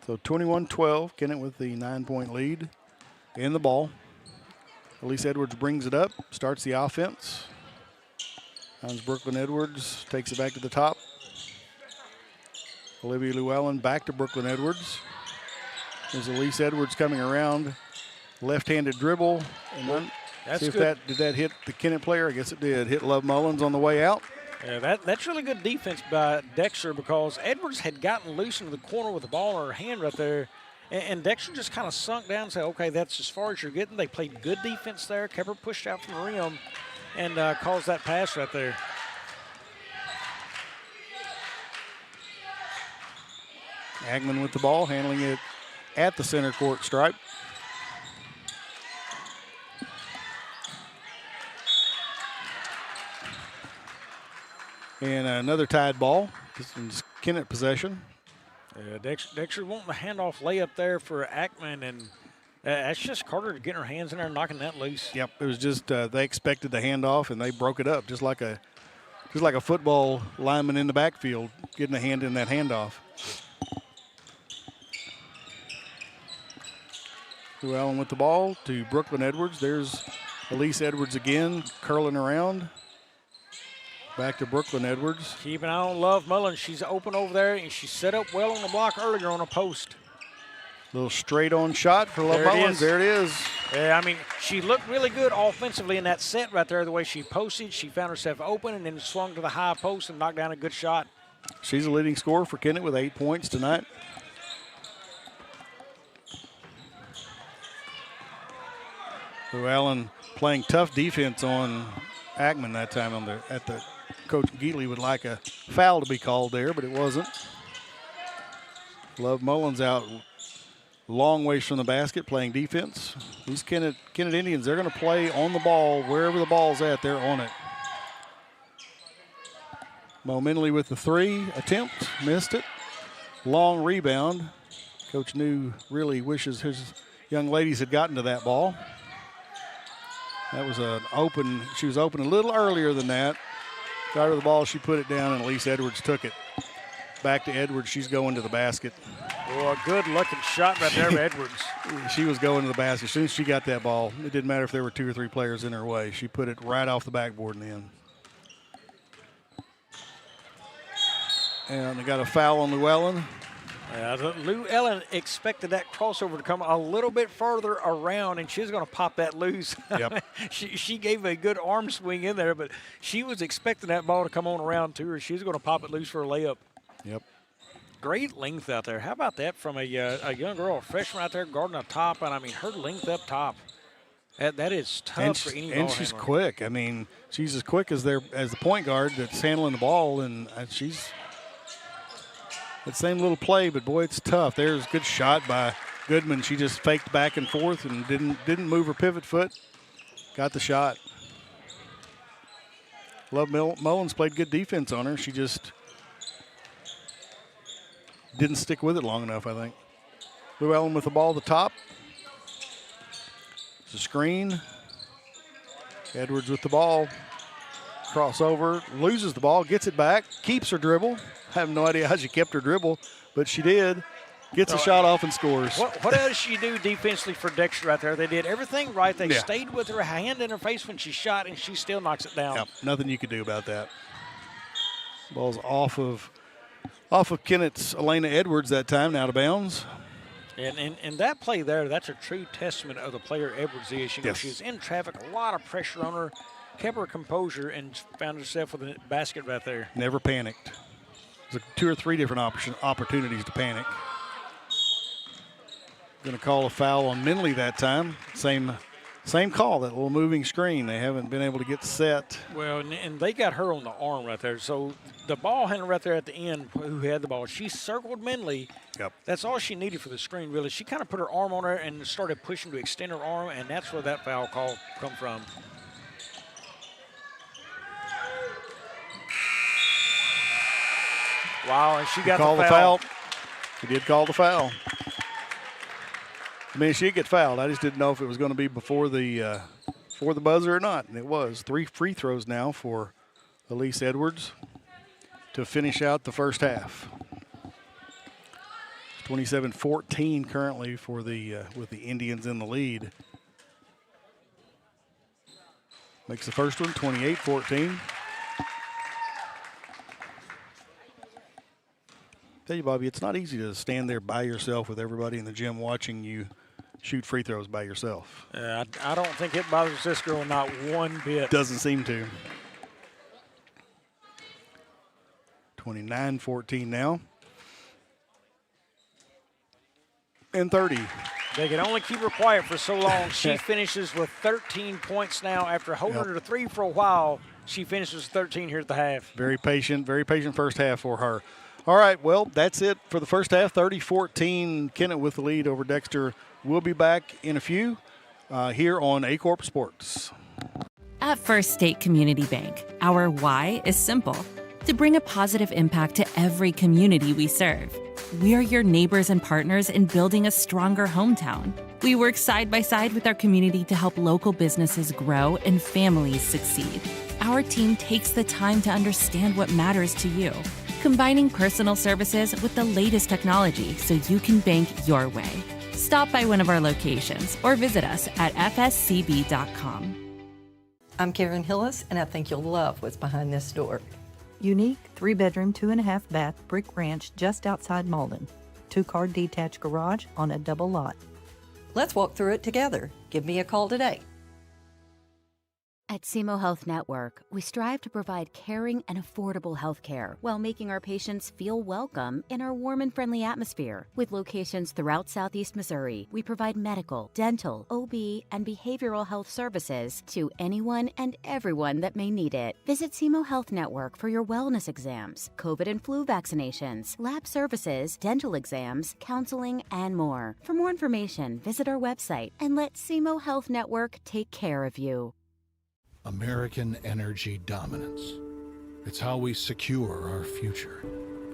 So 21-12, Kennett with the 9-point lead in the ball. Elise Edwards brings it up, starts the offense. Brooklyn Edwards takes it back to the top. Olivia Llewellyn back to Brooklyn Edwards. There's Elise Edwards coming around. Left-handed dribble. And that's see if good. did that hit the Kennett player? I guess it did. Hit Love Mullins on the way out. Yeah, that's really good defense by Dexter because Edwards had gotten loose into the corner with the ball in her hand right there. And Dexter just kind of sunk down and said, okay, that's as far as you're getting. They played good defense there, kept her pushed out from the rim, and caused that pass right there. Agman with the ball, handling it at the center court stripe. And another tied ball. This is Kennett possession. Yeah, Dexter wanting the handoff layup there for Ackman, and that's just Carter getting her hands in there and knocking that loose. Yep, it was just they expected the handoff and they broke it up, just like a football lineman in the backfield getting a hand in that handoff. Llewellyn with the ball to Brooklyn Edwards. There's Elise Edwards again, curling around. Back to Brooklyn Edwards. Keep an eye on Love Mullins. She's open over there, and she set up well on the block earlier on a post. Little straight-on shot for Love Mullins. There it is. Yeah, I mean, she looked really good offensively in that set right there, the way she posted. She found herself open and then swung to the high post and knocked down a good shot. She's a leading scorer for Kennett with 8 points tonight. Llewellyn playing tough defense on Ackman that time at the Coach Geatley would like a foul to be called there, but it wasn't. Love Mullins out long ways from the basket playing defense. These Kennett Indians, they're going to play on the ball. Wherever the ball's at, they're on it. Momentarily with the 3 attempt, missed it. Long rebound. Coach New really wishes his young ladies had gotten to that ball. That was she was open a little earlier than that. Got her the ball, she put it down, and Elise Edwards took it. Back to Edwards, she's going to the basket. Oh, a good-looking shot right there, Edwards. She was going to the basket. As soon as she got that ball, it didn't matter if there were 2 or 3 players in her way. She put it right off the backboard and in. And they got a foul on Llewellyn. Llewellyn expected that crossover to come a little bit further around, and she was going to pop that loose. Yep. she gave a good arm swing in there, but she was expecting that ball to come on around to her. She was going to pop it loose for a layup. Yep. Great length out there. How about that from a young girl, a freshman out there guarding up top, and I mean her length up top. That is tough for any ball and she's handler. quick. I mean, she's as quick as the point guard that's handling the ball, and she's that same little play, but boy, it's tough. There's a good shot by Goodman. She just faked back and forth and didn't move her pivot foot. Got the shot. Love Mullins played good defense on her. She just didn't stick with it long enough, I think. Llewellyn with the ball at the top. It's a screen. Edwards with the ball. Crossover, loses the ball, gets it back, keeps her dribble. I have no idea how she kept her dribble, but she did. Gets a shot off and scores. What else she do defensively for Dexter right there? They did everything right. They stayed with her hand in her face when she shot, and she still knocks it down. Yep, nothing you could do about that. Ball's off of Kennett's Elena Edwards that time, out of bounds. And that play there, that's a true testament of the player Edwards is. You know, she was in traffic, a lot of pressure on her. kept her composure and found herself with a basket right there. Never panicked. There's 2 or 3 different opportunities to panic. Going to call a foul on Minley that time. Same call, that little moving screen. They haven't been able to get set. Well, and they got her on the arm right there. So the ball handler right there at the end who had the ball, she circled Minley. Yep. That's all she needed for the screen, really. She kind of put her arm on her and started pushing to extend her arm, and that's where that foul call come from. Wow, and she got the foul. He did call the foul. I mean, she did get fouled. I just didn't know if it was going to be before the buzzer or not, and it was. 3 free throws now for Elise Edwards to finish out the first half. 27-14 currently for the with the Indians in the lead. Makes the first one 28-14. Tell you, Bobby, it's not easy to stand there by yourself with everybody in the gym watching you shoot free throws by yourself. I don't think it bothers this girl not one bit. Doesn't seem to. 29-14 now. And 30. They can only keep her quiet for so long. She finishes with 13 points now. After holding her to 3 for a while, she finishes with 13 here at the half. Very patient first half for her. All right, well, that's it for the first half. 30-14, Kennett with the lead over Dexter. We'll be back in a few here on Aycorp Sports. At First State Community Bank, our why is simple: to bring a positive impact to every community we serve. We are your neighbors and partners in building a stronger hometown. We work side by side with our community to help local businesses grow and families succeed. Our team takes the time to understand what matters to you, combining personal services with the latest technology so you can bank your way. Stop by one of our locations or visit us at fscb.com. I'm Karen Hillis, and I think you'll love what's behind this door. Unique 3-bedroom, 2.5-bath brick ranch just outside Malden. 2-car detached garage on a double lot. Let's walk through it together. Give me a call today. At SEMO Health Network, we strive to provide caring and affordable health care while making our patients feel welcome in our warm and friendly atmosphere. With locations throughout Southeast Missouri, we provide medical, dental, OB, and behavioral health services to anyone and everyone that may need it. Visit SEMO Health Network for your wellness exams, COVID and flu vaccinations, lab services, dental exams, counseling, and more. For more information, visit our website and let SEMO Health Network take care of you. American energy dominance. It's how we secure our future.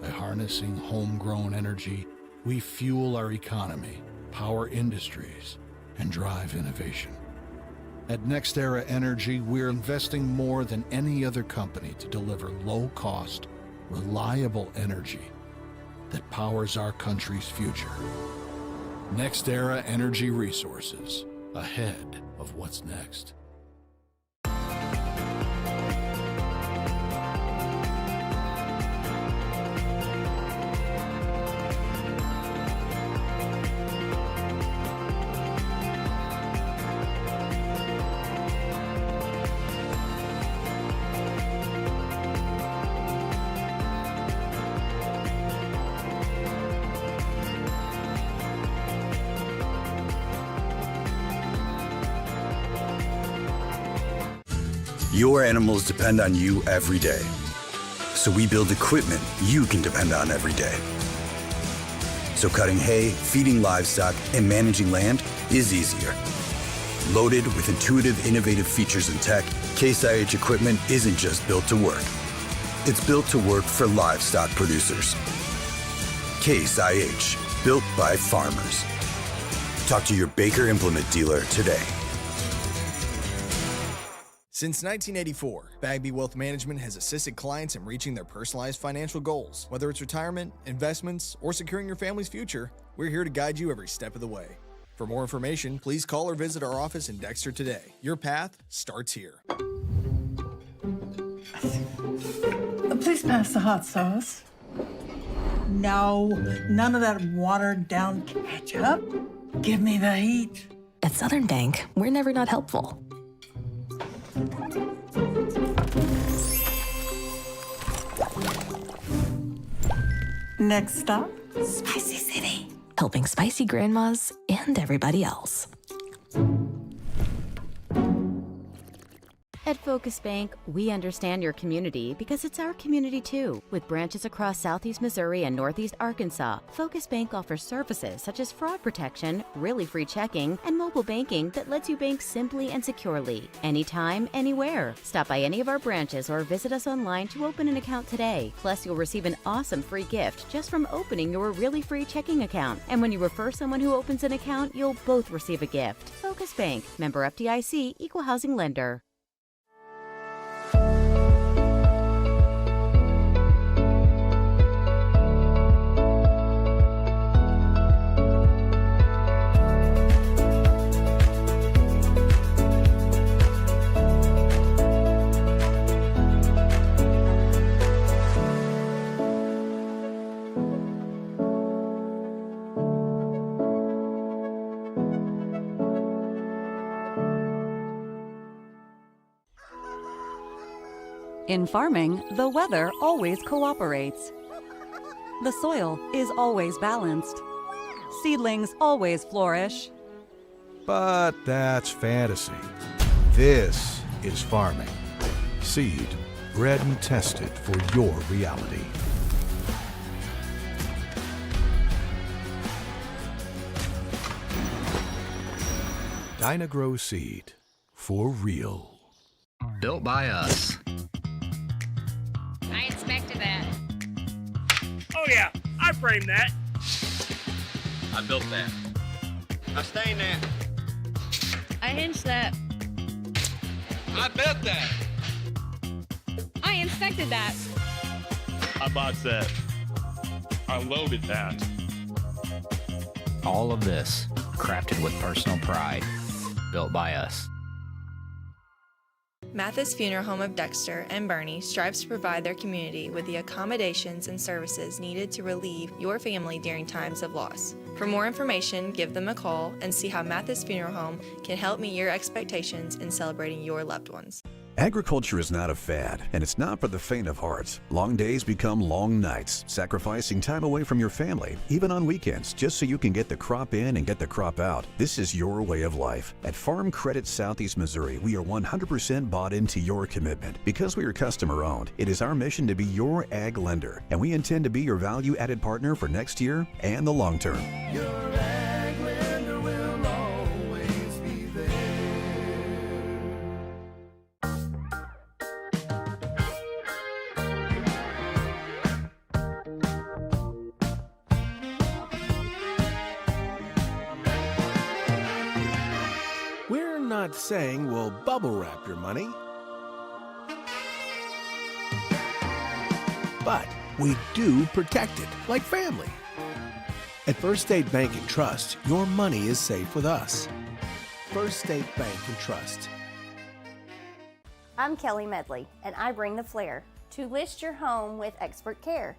By harnessing homegrown energy, we fuel our economy, power industries, and drive innovation. At NextEra Energy, we're investing more than any other company to deliver low-cost, reliable energy that powers our country's future. NextEra Energy Resources, ahead of what's next. Your animals depend on you every day. So we build equipment you can depend on every day. So cutting hay, feeding livestock, and managing land is easier. Loaded with intuitive, innovative features and tech, Case IH equipment isn't just built to work. It's built to work for livestock producers. Case IH, built by farmers. Talk to your Baker Implement dealer today. Since 1984, Bagby Wealth Management has assisted clients in reaching their personalized financial goals. Whether it's retirement, investments, or securing your family's future, we're here to guide you every step of the way. For more information, please call or visit our office in Dexter today. Your path starts here. Please pass the hot sauce. No, none of that watered down ketchup. Give me the heat. At Southern Bank, we're never not helpful. Next stop? Spicy City. Helping spicy grandmas and everybody else. At Focus Bank, we understand your community because it's our community too. With branches across Southeast Missouri and Northeast Arkansas, Focus Bank offers services such as fraud protection, really free checking, and mobile banking that lets you bank simply and securely, anytime, anywhere. Stop by any of our branches or visit us online to open an account today. Plus, you'll receive an awesome free gift just from opening your really free checking account. And when you refer someone who opens an account, you'll both receive a gift. Focus Bank, member FDIC, equal housing lender. In farming, the weather always cooperates. The soil is always balanced. Seedlings always flourish. But that's fantasy. This is farming. Seed, bred and tested for your reality. Dynagrow Seed, for real. Built by us. I inspected that. Oh yeah, I framed that. I built that. I stained that. I hinged that. I built that. I inspected that. I bought that. I loaded that. All of this, crafted with personal pride. Built by us. Mathis Funeral Home of Dexter and Bernie strives to provide their community with the accommodations and services needed to relieve your family during times of loss. For more information, give them a call and see how Mathis Funeral Home can help meet your expectations in celebrating your loved ones. Agriculture is not a fad, and it's not for the faint of heart. Long days become long nights, sacrificing time away from your family, even on weekends, just so you can get the crop in and get the crop out. This is your way of life. At Farm Credit Southeast Missouri, we are 100% bought into your commitment. Because we are customer-owned, it is our mission to be your ag lender, and we intend to be your value-added partner for next year and the long term. Your ag lender will always be there. We're not saying we'll bubble wrap your money, but we do protect it like family. At First State Bank and Trust, your money is safe with us. First State Bank and Trust. I'm Kelly Medley, and I bring the flair to list your home with expert care.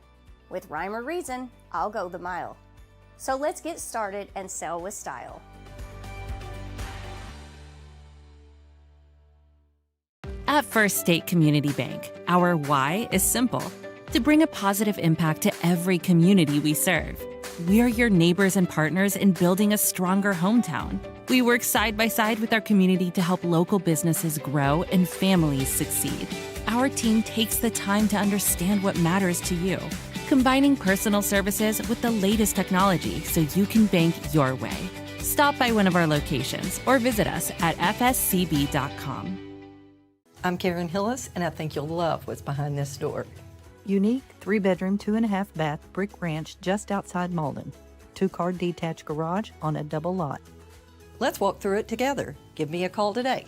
With rhyme or reason, I'll go the mile. So let's get started and sell with style. At First State Community Bank, our why is simple: to bring a positive impact to every community we serve. We're your neighbors and partners in building a stronger hometown. We work side by side with our community to help local businesses grow and families succeed. Our team takes the time to understand what matters to you, combining personal services with the latest technology so you can bank your way. Stop by one of our locations or visit us at fscb.com. I'm Karen Hillis, and I think you'll love what's behind this door. Unique 3-bedroom, 2.5-bath brick ranch just outside Malden. 2-car detached garage on a double lot. Let's walk through it together. Give me a call today.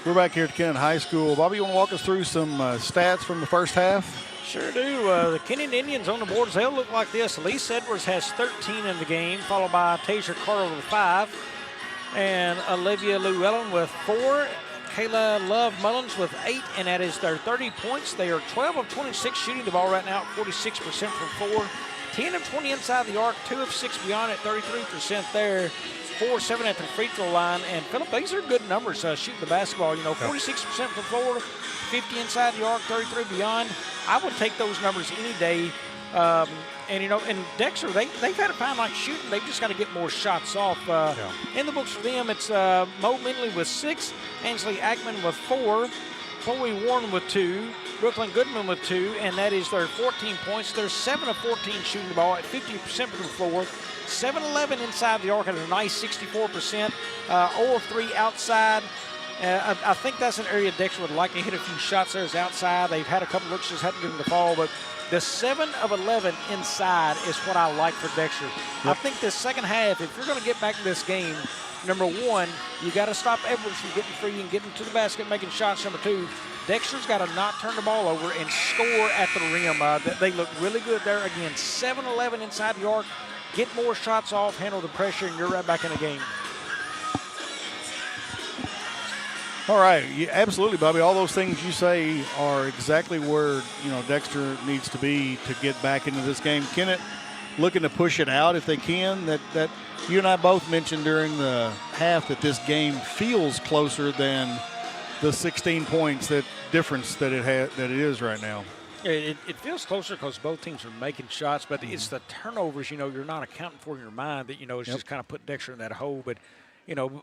We're back here at Kennett High School. Bobby, you want to walk us through some stats from the first half? Sure do. The Kennett Indians on the boards, they'll look like this. Elise Edwards has 13 in the game, followed by Tasia Carter with 5, and Olivia Llewellyn with 4. Kayla Love Mullins with 8, and that is their 30 points. They are 12 of 26 shooting the ball right now, 46% from 4. 10 of 20 inside the arc, 2 of 6 beyond at 33% there. 4-7 at the free throw line. And Philip, these are good numbers shooting the basketball. 46% from 4, 50 inside the arc, 33 beyond. I would take those numbers any day. And Dexter, they've had a fine night shooting. They've just got to get more shots off. In the books for them, it's Mo Mindley with 6, Ainsley Ackman with 4, Chloe Warren with 2, Brooklyn Goodman with 2, and that is their 14 points. They're 7 of 14 shooting the ball at 50% from the floor. 7-11 inside the arc at a nice 64%. 0 of 3 outside. I think that's an area Dexter would like to hit a few shots there is outside. They've had a couple looks, just haven't given the fall, but the 7 of 11 inside is what I like for Dexter. Yep. I think this second half, if you're going to get back in this game, number 1, you got to stop Edwards from getting free and getting to the basket, making shots. Number 2, Dexter's got to not turn the ball over and score at the rim. They look really good there. Again, 7-11 inside the arc. Get more shots off, handle the pressure, and you're right back in the game. All right, yeah, absolutely, Bobby. All those things you say are exactly where Dexter needs to be to get back into this game. Kennett looking to push it out if they can. That you and I both mentioned during the half that this game feels closer than the 16 points that difference that it is right now. It feels closer because both teams are making shots, but it's the turnovers. You're not accounting for in your mind that it's just kind of put Dexter in that hole, but.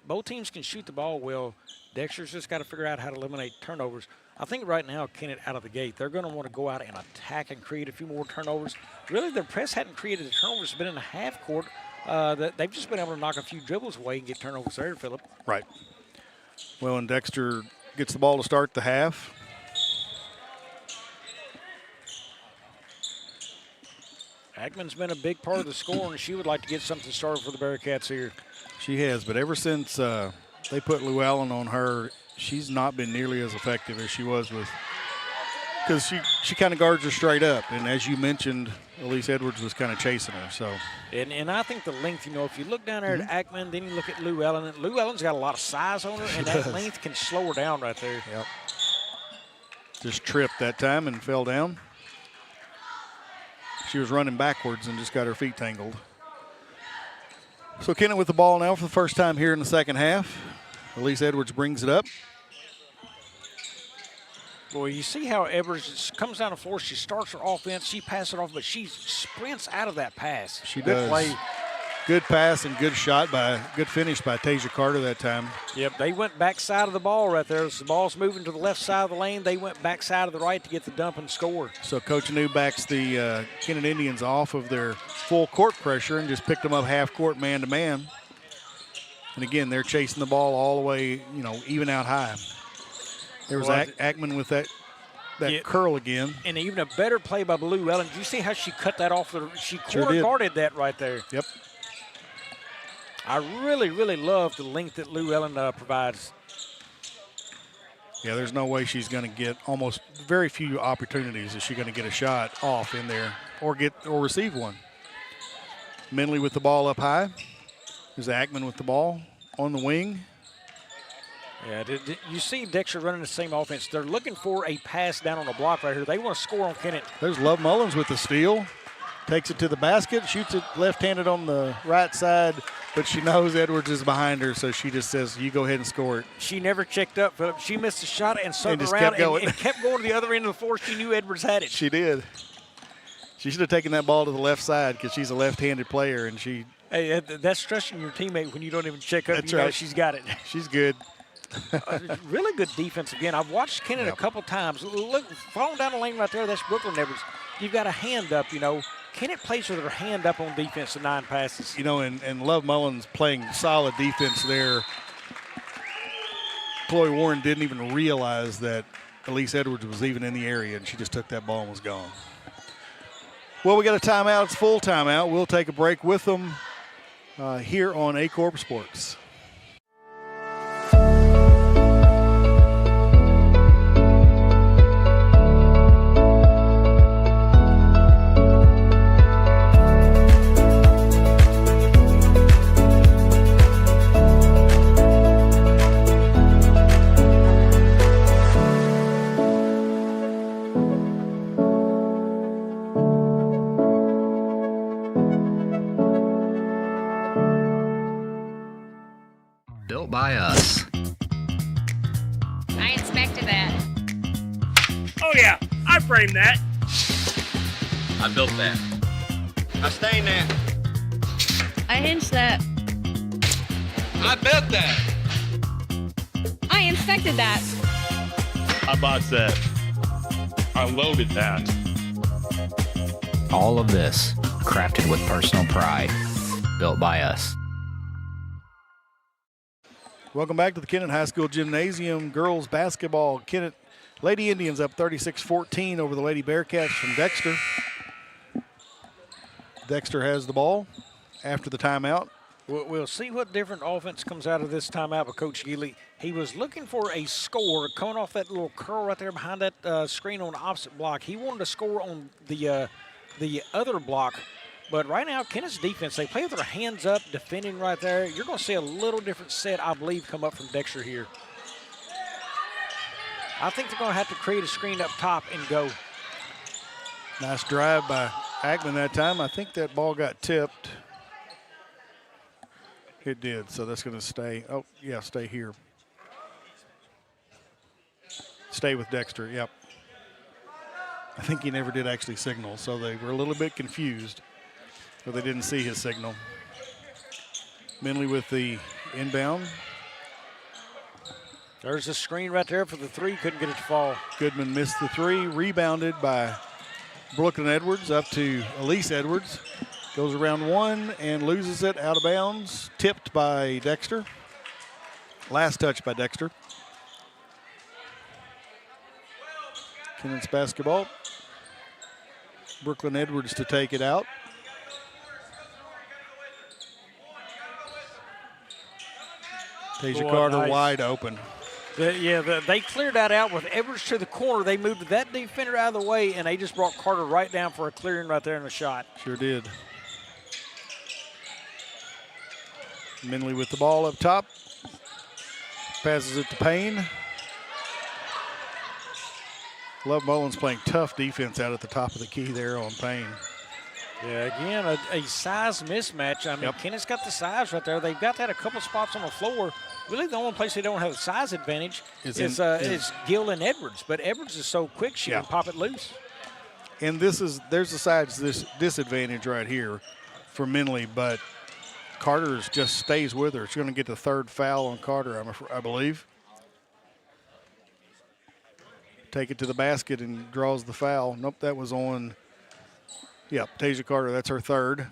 Both teams can shoot the ball well. Dexter's just got to figure out how to eliminate turnovers. I think right now, Kennett out of the gate, they're going to want to go out and attack and create a few more turnovers. Really, their press hadn't created the turnovers. It's been in the half court. They've just been able to knock a few dribbles away and get turnovers there, Philip. Right. Well, and Dexter gets the ball to start the half. Ackman's been a big part of the score, and she would like to get something started for the Bearcats here. She has, but ever since they put Llewellyn on her, she's not been nearly as effective as she was with, because she kind of guards her straight up. And as you mentioned, Elise Edwards was kind of chasing her. So, and I think the length, if you look down there at Ackman, then you look at Llewellyn. Llewellyn's got a lot of size on her, and that length can slow her down right there. Yep. Just tripped that time and fell down. She was running backwards and just got her feet tangled. So Kennett with the ball now for the first time here in the second half. Elise Edwards brings it up. Boy, you see how Edwards comes down the floor. She starts her offense. She passes it off, but she sprints out of that pass. She good does. Play. Good pass and good finish by Tasia Carter that time. Yep, they went backside of the ball right there. As the ball's moving to the left side of the lane, they went backside of the right to get the dump and score. So Coach Anu backs the Kennett Indians off of their full court pressure and just picked them up half court man-to-man. And again, they're chasing the ball all the way, even out high. There was Ackman with that curl again. And even a better play by Llewellyn. Did you see how she cut that off? She corner guarded that right there. Yep. I really, really love the length that Llewellyn provides. Yeah, there's no way she's going to get very few opportunities is she going to get a shot off in there or receive one. Mindley with the ball up high. There's Ackman with the ball on the wing. Yeah, you see Dexter running the same offense. They're looking for a pass down on the block right here. They want to score on Kennett. There's Love Mullins with the steal. Takes it to the basket, shoots it left-handed on the right side, but she knows Edwards is behind her, so she just says, you go ahead and score it. She never checked up, Philip. She missed a shot and circled around and kept going to the other end of the floor. She knew Edwards had it. She did. She should have taken that ball to the left side because she's a left-handed player, and she. Hey, that's trusting your teammate when you don't even check up. That's you right. know she's got it. She's good. Really good defense again. I've watched Kennett a couple times. Look, falling down the lane right there, that's Brooklyn Edwards. You've got a hand up, Kennett plays with her hand up on defense in 9 passes. And Love Mullins playing solid defense there. Chloe Warren didn't even realize that Elise Edwards was even in the area, and she just took that ball and was gone. Well, we got a timeout. It's full timeout. We'll take a break with them here on Aycorp Sports. by us. I inspected that. Oh, yeah, I framed that. I built that. I stained that. I hinged that. I built that. I inspected that. I bought that. I loaded that. All of this crafted with personal pride, built by us. Welcome back to the Kennett High School Gymnasium. Girls basketball. Kennett Lady Indians up 36-14 over the Lady Bearcats from Dexter. Dexter has the ball after the timeout. We'll see what different offense comes out of this timeout with Coach Geely. He was looking for a score coming off that little curl right there behind that screen on the opposite block. He wanted to score on the other block. But right now, Kennett's defense, they play with their hands up, defending right there. You're going to see a little different set, I believe, come up from Dexter here. I think they're going to have to create a screen up top and go. Nice drive by Ackman that time. I think that ball got tipped. It did, so that's going to stay. Oh, yeah, stay here. Stay with Dexter, yep. I think he never did actually signal, so they were a little bit confused. But they didn't see his signal. Minley with the inbound. There's a screen right there for the three. Couldn't get it to fall. Goodman missed the three. Rebounded by Brooklyn Edwards up to Elise Edwards. Goes around one and loses it out of bounds. Tipped by Dexter. Last touch by Dexter. Kennett's basketball. Brooklyn Edwards to take it out. Tasia Carter nice. Wide open. They cleared that out with Edwards to the corner. They moved that defender out of the way, and they just brought Carter right down for a clearing right there in the shot. Sure did. Minley with the ball up top. Passes it to Payne. Love Mullins playing tough defense out at the top of the key there on Payne. Yeah, again, a size mismatch. I mean, Kennett's got the size right there. They've got that a couple spots on the floor. Really, the only place they don't have a size advantage is Gill and Edwards. But Edwards is so quick, she can pop it loose. And there's a size disadvantage right here for Minley, but Carter just stays with her. She's going to get the third foul on Carter, I believe. Take it to the basket and draws the foul. Nope, that was on. Yep, Tasia Carter, that's her third.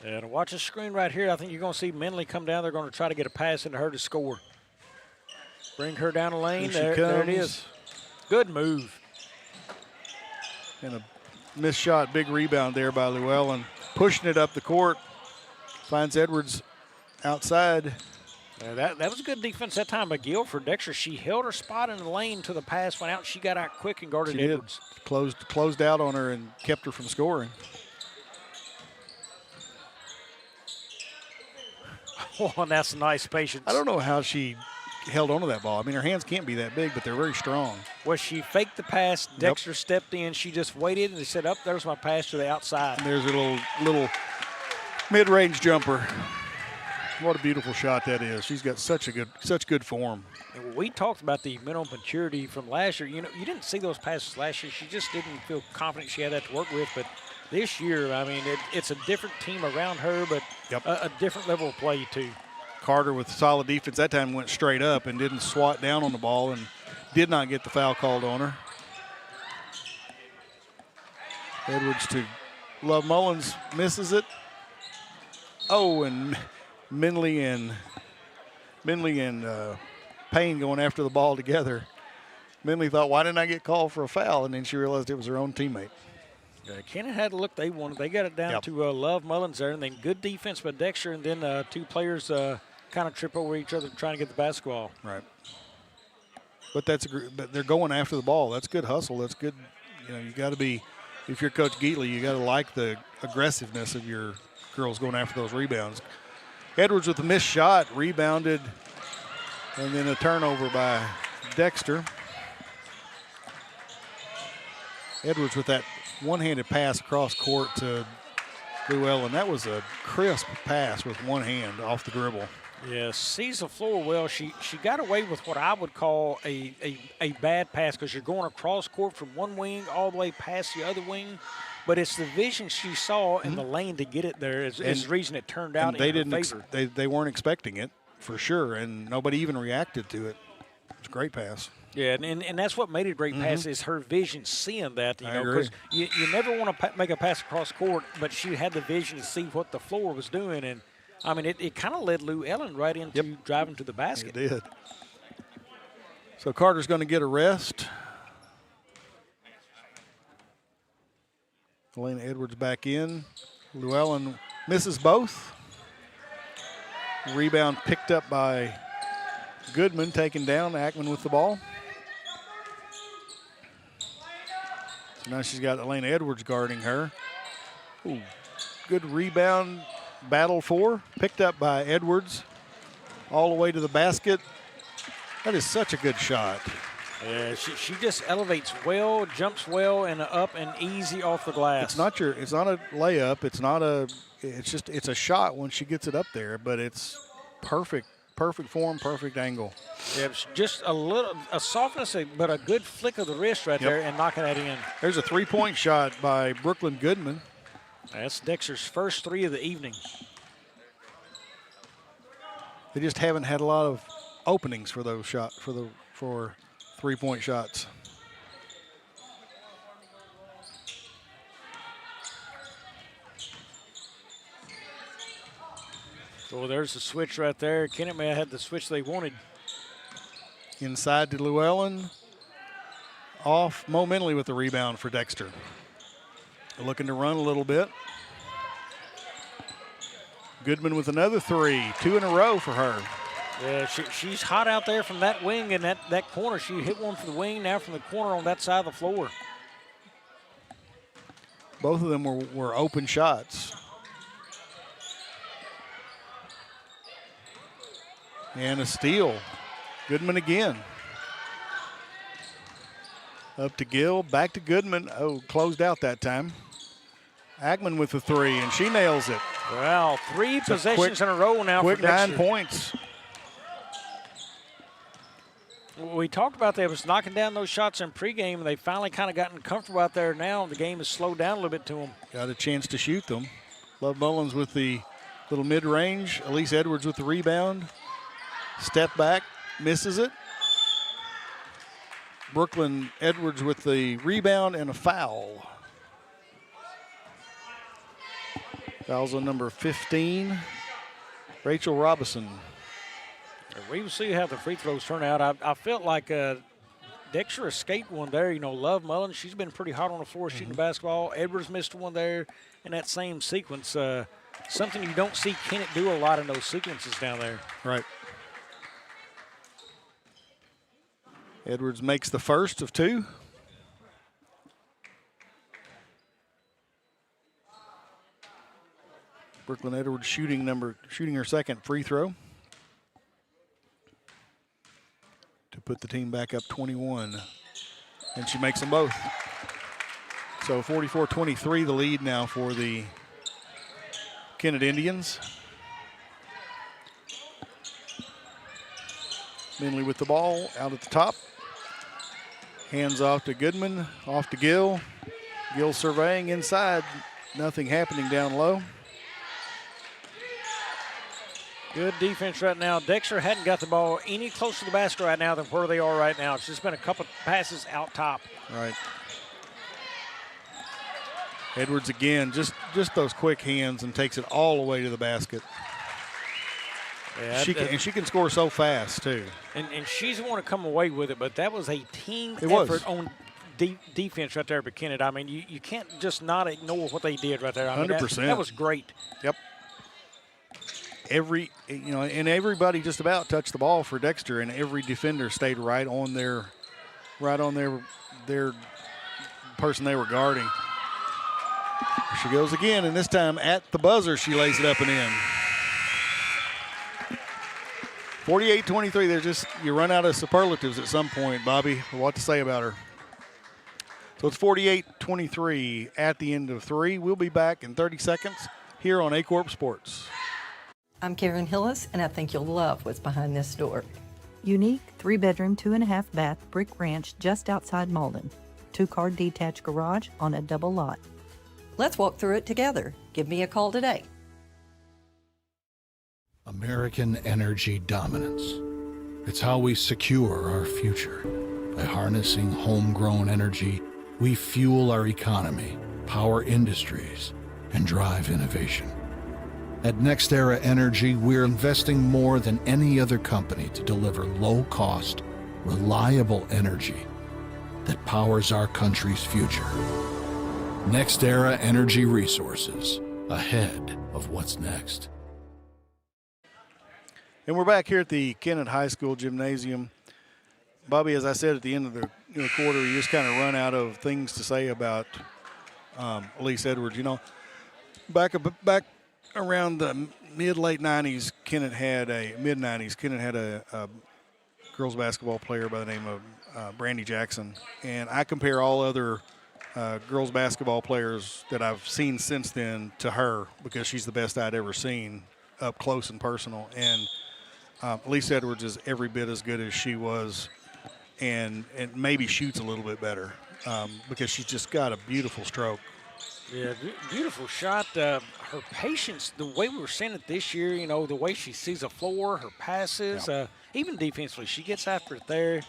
And watch the screen right here. I think you're going to see Minley come down. They're going to try to get a pass into her to score. Bring her down the lane. There it is. Good move. And a missed shot, big rebound there by Llewellyn. Pushing it up the court. Finds Edwards outside. That was good defense that time by Gill for Dexter. She held her spot in the lane till the pass went out. She got out quick and guarded Edwards. Closed out on her and kept her from scoring. Oh, and that's nice patience. I don't know how she held onto that ball. I mean, her hands can't be that big, but they're very strong. Well, she faked the pass. Dexter stepped in. She just waited, and they said, "Up there's my pass to the outside." And there's a little mid-range jumper. What a beautiful shot that is. She's got such good form. And we talked about the mental maturity from last year. You know, you didn't see those passes last year. She just didn't feel confident she had that to work with. But this year, I mean, it's a different team around her, but a different level of play too. Carter with solid defense that time went straight up and didn't swat down on the ball and did not get the foul called on her. Edwards to Love Mullins, misses it. Oh, and Minley and Payne going after the ball together. Minley thought, why didn't I get called for a foul? And then she realized it was her own teammate. Kennett had the look they wanted. They got it down to Love Mullins there, and then good defense by Dexter, and then two players kind of trip over each other trying to get the basketball. Right. But but they're going after the ball. That's good hustle. That's good. You know, you got to be, if you're Coach Geatley, you got to like the aggressiveness of your girls going after those rebounds. Edwards with a missed shot, rebounded, and then a turnover by Dexter. Edwards with that one-handed pass across court to Llewellyn. That was a crisp pass with one hand off the dribble. Yeah, sees the floor well. She got away with what I would call a bad pass because you're going across court from one wing all the way past the other wing. But it's the vision she saw in the lane to get it there is the reason it turned out in her favor. They weren't expecting it for sure, and nobody even reacted to it. It was a great pass. Yeah, and that's what made it a great pass is her vision seeing that. You know, because you never want to make a pass across court, but she had the vision to see what the floor was doing, and I mean it kind of led Llewellyn right into driving to the basket. It did. So Carter's going to get a rest. Elena Edwards back in. Llewellyn misses both. Rebound picked up by Goodman, taken down. Ackman with the ball. So now she's got Elena Edwards guarding her. Ooh, good rebound, battle for. Picked up by Edwards. All the way to the basket. That is such a good shot. Yeah, she just elevates well, jumps well, and up and easy off the glass. It's not a layup. It's a shot when she gets it up there, but it's perfect form, perfect angle. Yeah, just a softness, but a good flick of the wrist right there and knocking that in. There's a 3-point shot by Brooklyn Goodman. That's Dexter's first 3 of the evening. They just haven't had a lot of openings for those shots for 3-point shots. So there's the switch right there. Kennett may have had the switch they wanted. Inside to Llewellyn. Off momentarily with the rebound for Dexter. Looking to run a little bit. Goodman with another 3. 2 in a row for her. Yeah, she's hot out there from that wing and that corner. She hit one from the wing, now from the corner on that side of the floor. Both of them were open shots. And a steal. Goodman again. Up to Gill, back to Goodman. Oh, closed out that time. Ackman with the 3, and she nails it. Well, 3 possessions in a row now for Dexter. 9 points. We talked about they was knocking down those shots in pregame, and they finally kind of gotten comfortable out there now. The game has slowed down a little bit to them. Got a chance to shoot them. Love Mullins with the little mid-range. Elise Edwards with the rebound. Step back, misses it. Brooklyn Edwards with the rebound and a foul. Foul's on number 15, Rachel Robinson. We will see how the free throws turn out. I felt like Dexter escaped one there. You know, Love Mullins, she's been pretty hot on the floor shooting the basketball. Edwards missed one there in that same sequence. Something you don't see Kennett do a lot in those sequences down there. Right. Edwards makes the first of 2. Brooklyn Edwards shooting her second free throw to put the team back up 21. And she makes them both. So 44-23 the lead now for the Kennett Indians. Minley with the ball out at the top. Hands off to Goodman, off to Gill. Gill surveying inside. Nothing happening down low. Good defense right now. Dexter hadn't got the ball any closer to the basket right now than where they are right now. It's just been a couple passes out top. Right. Edwards again, just those quick hands and takes it all the way to the basket. Yeah, she can score so fast too. And she's the one to come away with it, but that was a team effort on defense right there for Kennett. I mean, you can't just not ignore what they did right there. I mean, 100%. That was great. Yep. And everybody just about touched the ball for Dexter, and every defender stayed right on their person they were guarding. She goes again, and this time at the buzzer, she lays it up and in. 48-23. You run out of superlatives at some point, Bobby. What to say about her? So it's 48-23 at the end of 3. We'll be back in 30 seconds here on Aycorp Sports. I'm Karen Hillis, and I think you'll love what's behind this door. Unique 3-bedroom, 2.5 bath brick ranch just outside Malden. 2-car detached garage on a double lot. Let's walk through it together. Give me a call today. American energy dominance. It's how we secure our future. By harnessing homegrown energy, we fuel our economy, power industries, and drive innovation. At NextEra Energy, we're investing more than any other company to deliver low-cost, reliable energy that powers our country's future. NextEra Energy Resources, ahead of what's next. And we're back here at the Kennett High School Gymnasium. Bobby, as I said at the end of the quarter, you just kind of run out of things to say about Elise Edwards. You know, back around the mid-late 90s, Kennett had a girls basketball player by the name of Brandy Jackson. And I compare all other girls basketball players that I've seen since then to her because she's the best I'd ever seen up close and personal. And Elise Edwards is every bit as good as she was and maybe shoots a little bit better because she's just got a beautiful stroke. Yeah, beautiful shot. Her patience, the way we were seeing it this year, you know, the way she sees the floor, her passes, even defensively, she gets after it there.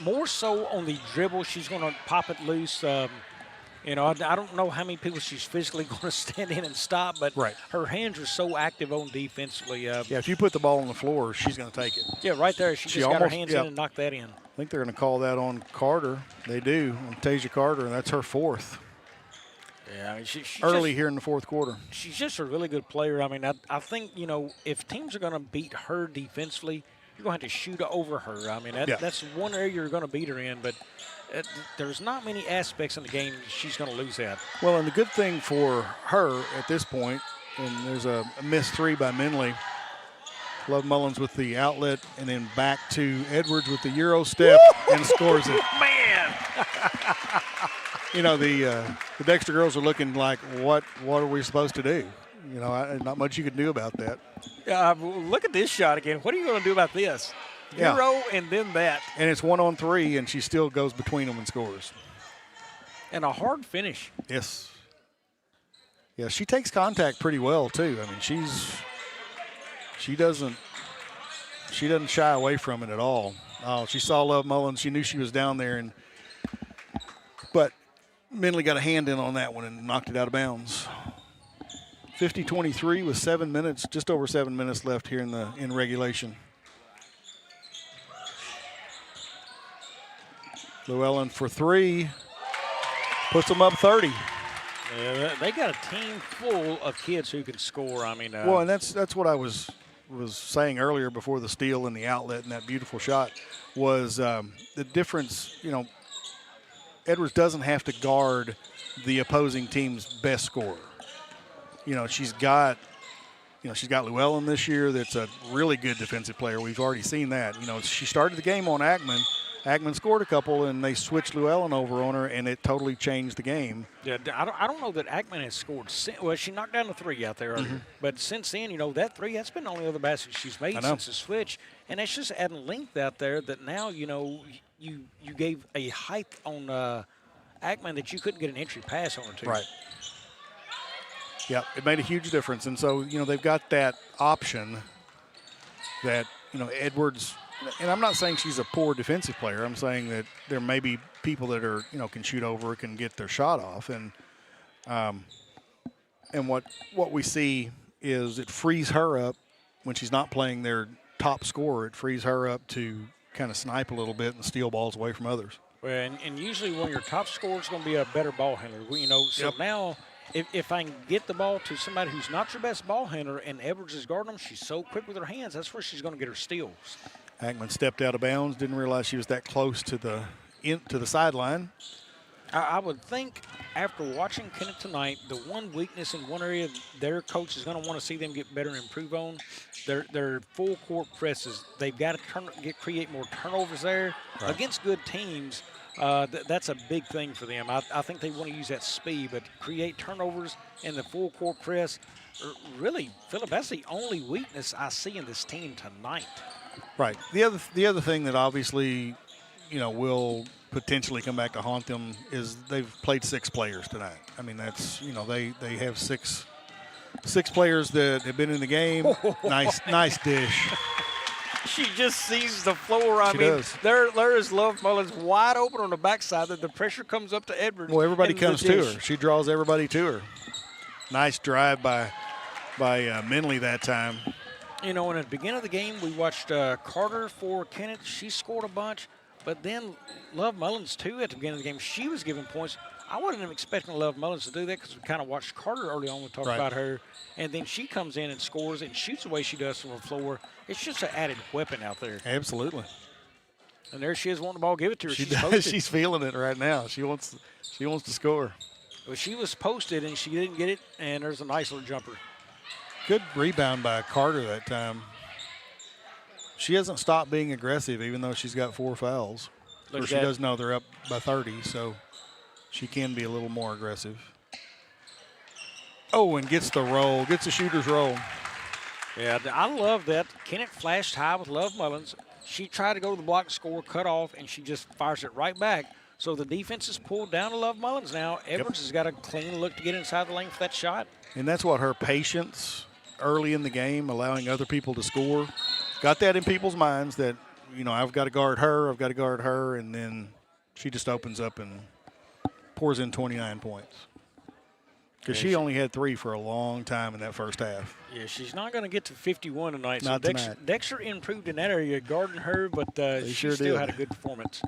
More so on the dribble, she's going to pop it loose. You know, I don't know how many people she's physically going to stand in and stop, but her hands are so active on defensively. Yeah, if you put the ball on the floor, she's going to take it. Yeah, right there. She just got her hands in and knocked that in. I think they're going to call that on Carter. They do, on Tasia Carter, and that's her 4th. Yeah, I mean, she early here in the 4th quarter. She's just a really good player. I mean, I think, you know, if teams are going to beat her defensively, you're going to have to shoot over her. I mean, that's one area you're going to beat her in, but there's not many aspects in the game she's going to lose at. Well, and the good thing for her at this point, and there's a missed 3 by Minley. Love Mullins with the outlet, and then back to Edwards with the Euro step and scores it. Man! You know, the Dexter girls are looking like, what are we supposed to do? You know, not much you can do about that. Look at this shot again. What are you going to do about this? Yeah. Euro and then that. And it's 1-on-3, and she still goes between them and scores. And a hard finish. Yes. Yeah, she takes contact pretty well, too. I mean, she doesn't shy away from it at all. Oh, she saw Love Mullins. She knew she was down there, but Minley got a hand in on that one and knocked it out of bounds. 50-23 with 7 minutes, just over 7 minutes left here in regulation. Llewellyn for 3, puts them up 30. Yeah, they got a team full of kids who can score. I mean, well, and that's what I was saying earlier before the steal and the outlet and that beautiful shot was the difference. You know, Edwards doesn't have to guard the opposing team's best scorer. You know, she's got Llewellyn this year that's a really good defensive player. We've already seen that. You know, she started the game on Ackman. Ackman scored a couple, and they switched Llewellyn over on her, and it totally changed the game. Yeah, I don't know that Ackman has scored. Well, she knocked down the 3 out there earlier. But since then, you know, that 3, that's been the only other basket she's made since the switch. And that's just adding length out there that now, you know, you gave a height on Ackman that you couldn't get an entry pass on her to. Right. Yeah, it made a huge difference. And so, you know, they've got that option that, you know, Edwards – and I'm not saying she's a poor defensive player. I'm saying that there may be people that are, you know, can shoot over, can get their shot off. And what we see is it frees her up when she's not playing their top scorer. It frees her up to kind of snipe a little bit and steal balls away from others. Well, and usually when your top scorer is going to be a better ball handler, you know. So now if I can get the ball to somebody who's not your best ball handler and Edwards is guarding them, she's so quick with her hands, that's where she's going to get her steals. Ackman stepped out of bounds, didn't realize she was that close to the sideline. I would think after watching Kennett tonight, the one weakness in one area their coach is going to want to see them get better and improve on, their full court presses. They've got to create more turnovers there against good teams. That's a big thing for them. I think they want to use that speed, but create turnovers in the full court press. Really, Philip, that's the only weakness I see in this team tonight. Right. The other thing that obviously, will potentially come back to haunt them is they've played 6 players tonight. I mean, that's they have six players that have been in the game. Nice dish. She just sees the floor. I She mean, does. there is Love Mullins wide open on the backside. That the pressure comes up to Edwards. Well, everybody and the comes to dish. her. She draws everybody to her. Nice drive by Minley that time. And at the beginning of the game, we watched Carter for Kennett. She scored a bunch. But then Love Mullins, too, at the beginning of the game, she was giving points. I wasn't expecting Love Mullins to do that because we kind of watched Carter early on. We talked about her. And then she comes in and scores and shoots the way she does from the floor. It's just an added weapon out there. Absolutely. And there she is wanting the ball. Give it to her. She She's does. posted. She's feeling it right now. She wants to score. Well, she was posted and she didn't get it, and there's a nice little jumper. Good rebound by Carter that time. She hasn't stopped being aggressive, even though she's got 4 fouls. Of course, she does know they're up by 30, so she can be a little more aggressive. Oh, and gets the roll, gets the shooter's roll. Yeah, I love that. Kennett flashed high with Love Mullins. She tried to go to the block, score, cut off, and she just fires it right back. So the defense is pulled down to Love Mullins now. Edwards has got a clean look to get inside the lane for that shot. And that's what her patience early in the game, allowing other people to score, got that in people's minds that, I've got to guard her, and then she just opens up and pours in 29 points. Because she only had 3 for a long time in that first half. Yeah, she's not going to get to 51 tonight. Not so tonight. Dexter improved in that area, guarding her, but she sure still did. had a good performance.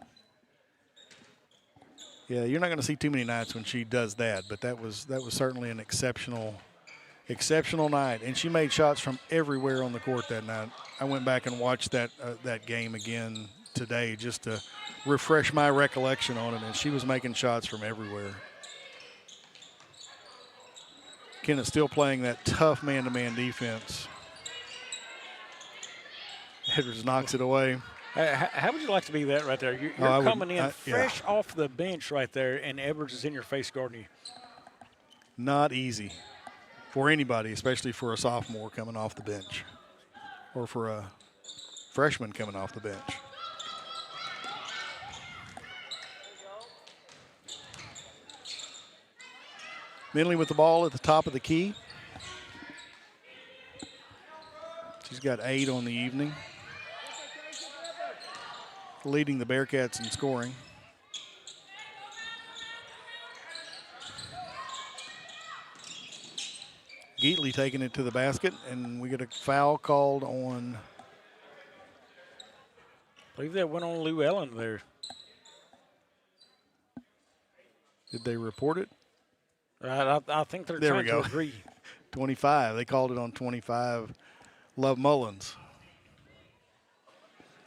Yeah, you're not going to see too many nights when she does that, but that was certainly an exceptional night. And she made shots from everywhere on the court that night. I went back and watched that game again today just to refresh my recollection on it, and she was making shots from everywhere. Kennett still playing that tough man-to-man defense. Edwards knocks it away. How would you like to be that right there? You're coming in fresh off the bench right there, and Edwards is in your face guarding you. Not easy for anybody, especially for a sophomore coming off the bench or for a freshman coming off the bench. Minley with the ball at the top of the key. She's got 8 on the evening. Leading the Bearcats in scoring. Geatley taking it to the basket, and we get a foul called on. I believe that went on Lou Ellen there. Did they report it? I think they're trying to agree. 25. They called it on 25. Love Mullins.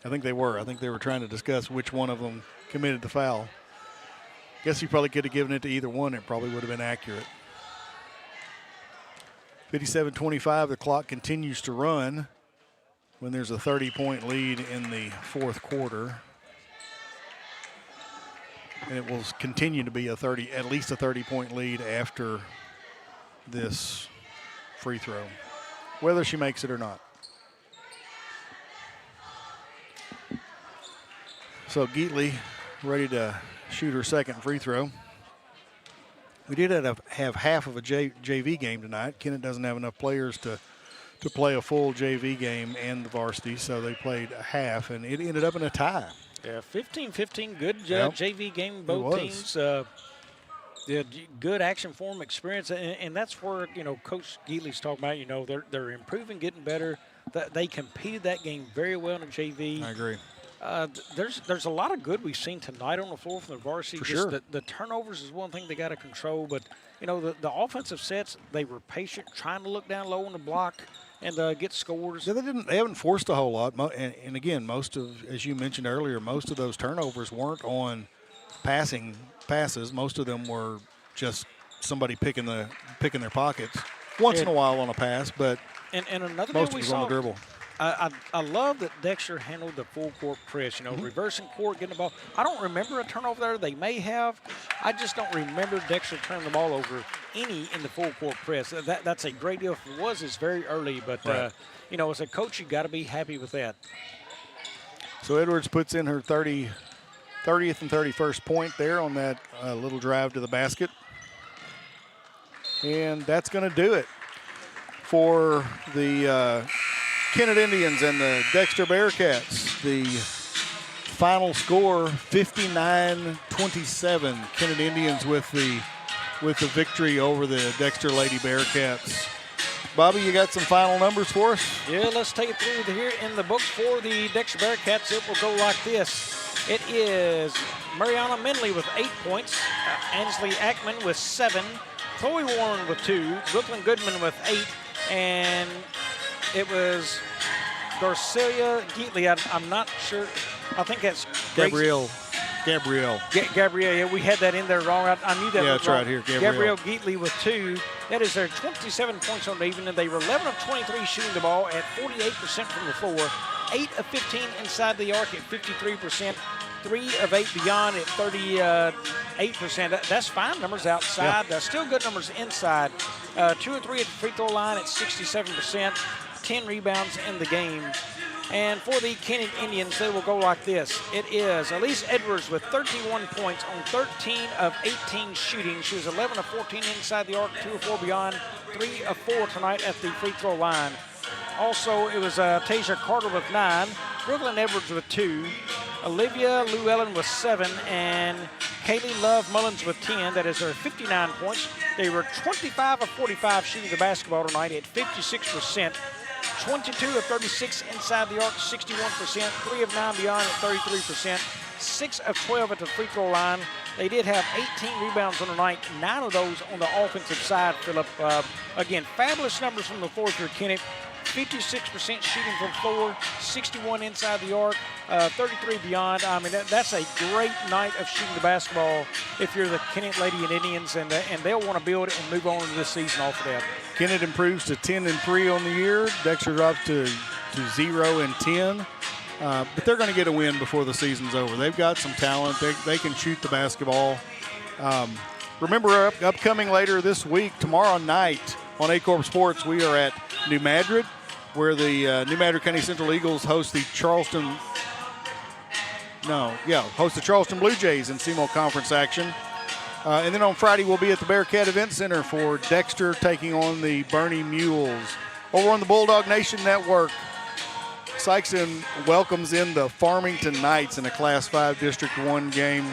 I think they were. I think they were trying to discuss which one of them committed the foul. Guess you probably could have given it to either one. It probably would have been accurate. 57-25. The clock continues to run when there's a 30-point lead in the fourth quarter. And it will continue to be at least a 30-point lead after this free throw, whether she makes it or not. So Geatley ready to shoot her second free throw. We did have half of a JV game tonight. Kennett doesn't have enough players to play a full JV game and the varsity, so they played a half, and it ended up in a tie. Yeah, 15-15, good JV game, both teams. Good action form experience, and that's where, Coach Geatley's talking about, they're improving, getting better. They competed that game very well in the JV. I agree. There's a lot of good we've seen tonight on the floor from the varsity. For sure. The turnovers is one thing they got to control, but, the offensive sets, they were patient, trying to look down low on the block and get scores. Yeah, they haven't forced a whole lot. And again, most of, as you mentioned earlier, most of those turnovers weren't on passes. Most of them were just somebody picking their pockets once in a while on a pass, but and another most deal of we it was on saw the dribble. I love that Dexter handled the full court press, reversing court, getting the ball. I don't remember a turnover there. They may have. I just don't remember Dexter turning the ball over any in the full court press. That's a great deal. If it was, it's very early. But, right. As a coach, you got to be happy with that. So Edwards puts in her 30th and 31st point there on that little drive to the basket. And that's going to do it for the Kennett Indians and the Dexter Bearcats. The final score, 59-27. Kennett Indians with the victory over the Dexter Lady Bearcats. Bobby, you got some final numbers for us? Yeah, let's take it through here in the books for the Dexter Bearcats. It will go like this. It is Mariana Minley with 8 points, Ansley Ackman with 7, Chloe Warren with 2, Brooklyn Goodman with 8, and it was Garcelia Geatley. I'm not sure. I think that's Gabrielle. Gabrielle, yeah, we had that in there wrong. I knew that. Yeah, was it's wrong. right here. Gabrielle Geatley with 2. That is their 27 points on the evening. They were 11 of 23 shooting the ball at 48% from the floor, 8 of 15 inside the arc at 53%, 3 of 8 beyond at 38%. That's fine numbers outside. Yeah. Still good numbers inside. 2 or 3 at the free throw line at 67%, 10 rebounds in the game. And for the Kennett Indians, they will go like this. It is Elise Edwards with 31 points on 13 of 18 shooting. She was 11 of 14 inside the arc, 2 of 4 beyond, 3 of 4 tonight at the free throw line. Also, it was Tasia Carter with 9, Brooklyn Edwards with 2, Olivia Llewellyn with 7, and Kaylee Love Mullins with 10. That is her 59 points. They were 25 of 45 shooting the basketball tonight at 56%. 22 of 36 inside the arc, 61%, 3 of 9 beyond at 33%, 6 of 12 at the free throw line. They did have 18 rebounds on the night, 9 of those on the offensive side, Philip. Again, fabulous numbers from the floor for Kennett. 56% shooting from floor, 61 inside the arc, 33 beyond. I mean, that's a great night of shooting the basketball if you're the Kennett Lady Indians, and they'll want to build it and move on into this season off of that. Kennett improves to 10-3 on the year. Dexter drops to 0-10. But they're going to get a win before the season's over. They've got some talent. They can shoot the basketball. Remember, upcoming later this week, tomorrow night on Aycorp Sports, we are at New Madrid, where the New Madrid County Central Eagles host the Charleston Blue Jays in SEMO Conference action. And then on Friday, we'll be at the Bearcat Event Center for Dexter taking on the Bernie Mules. Over on the Bulldog Nation Network, Sykeston welcomes in the Farmington Knights in a Class 5 District 1 game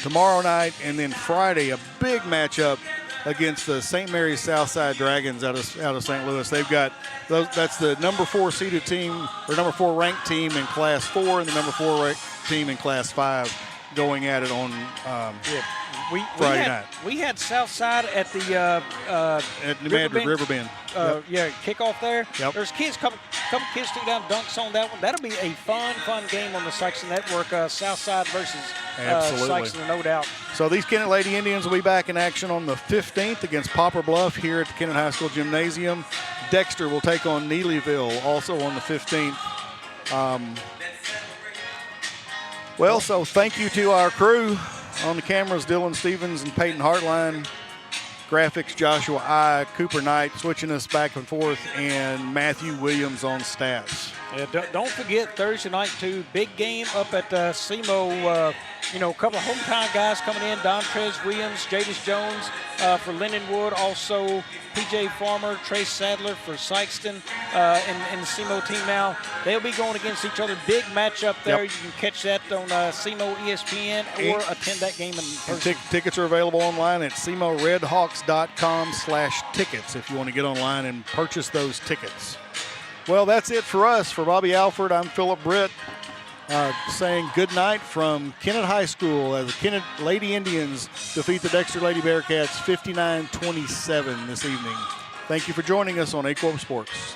tomorrow night. And then Friday, a big matchup against the St. Mary's Southside Dragons out of St. Louis. They've got that's the number 4 seeded team, or number 4 ranked team in Class 4, and the number 4 ranked team in Class 5 going at it on Friday night. We had Southside at the at New Madrid Riverbend. Kickoff there. Yep. There's couple kids took down dunks on that one. That'll be a fun game on the Sykeston Network. Southside versus Sykeston, no doubt. So these Kennett Lady Indians will be back in action on the 15th against Poplar Bluff here at the Kennett High School Gymnasium. Dexter will take on Neelyville also on the 15th. So thank you to our crew. On the cameras, Dylan Stevens and Peyton Hartline. Graphics, Joshua I, Cooper Knight switching us back and forth, and Matthew Williams on stats. Yeah, don't forget Thursday night too. Big game up at SEMO. A couple of hometown guys coming in. Dontrez Williams, Jadis Jones for Lindenwood. Also PJ Farmer, Trace Sadler for Sykeston in the SEMO team now. They'll be going against each other. Big matchup there. Yep. You can catch that on SEMO ESPN or attend that game in person. Tickets are available online at SEMORedHawks.com/tickets if you want to get online and purchase those tickets. Well, that's it for us. For Bobby Alford, I'm Philip Britt, saying good night from Kennett High School as the Kennett Lady Indians defeat the Dexter Lady Bearcats 59-27 this evening. Thank you for joining us on Aycorp Sports.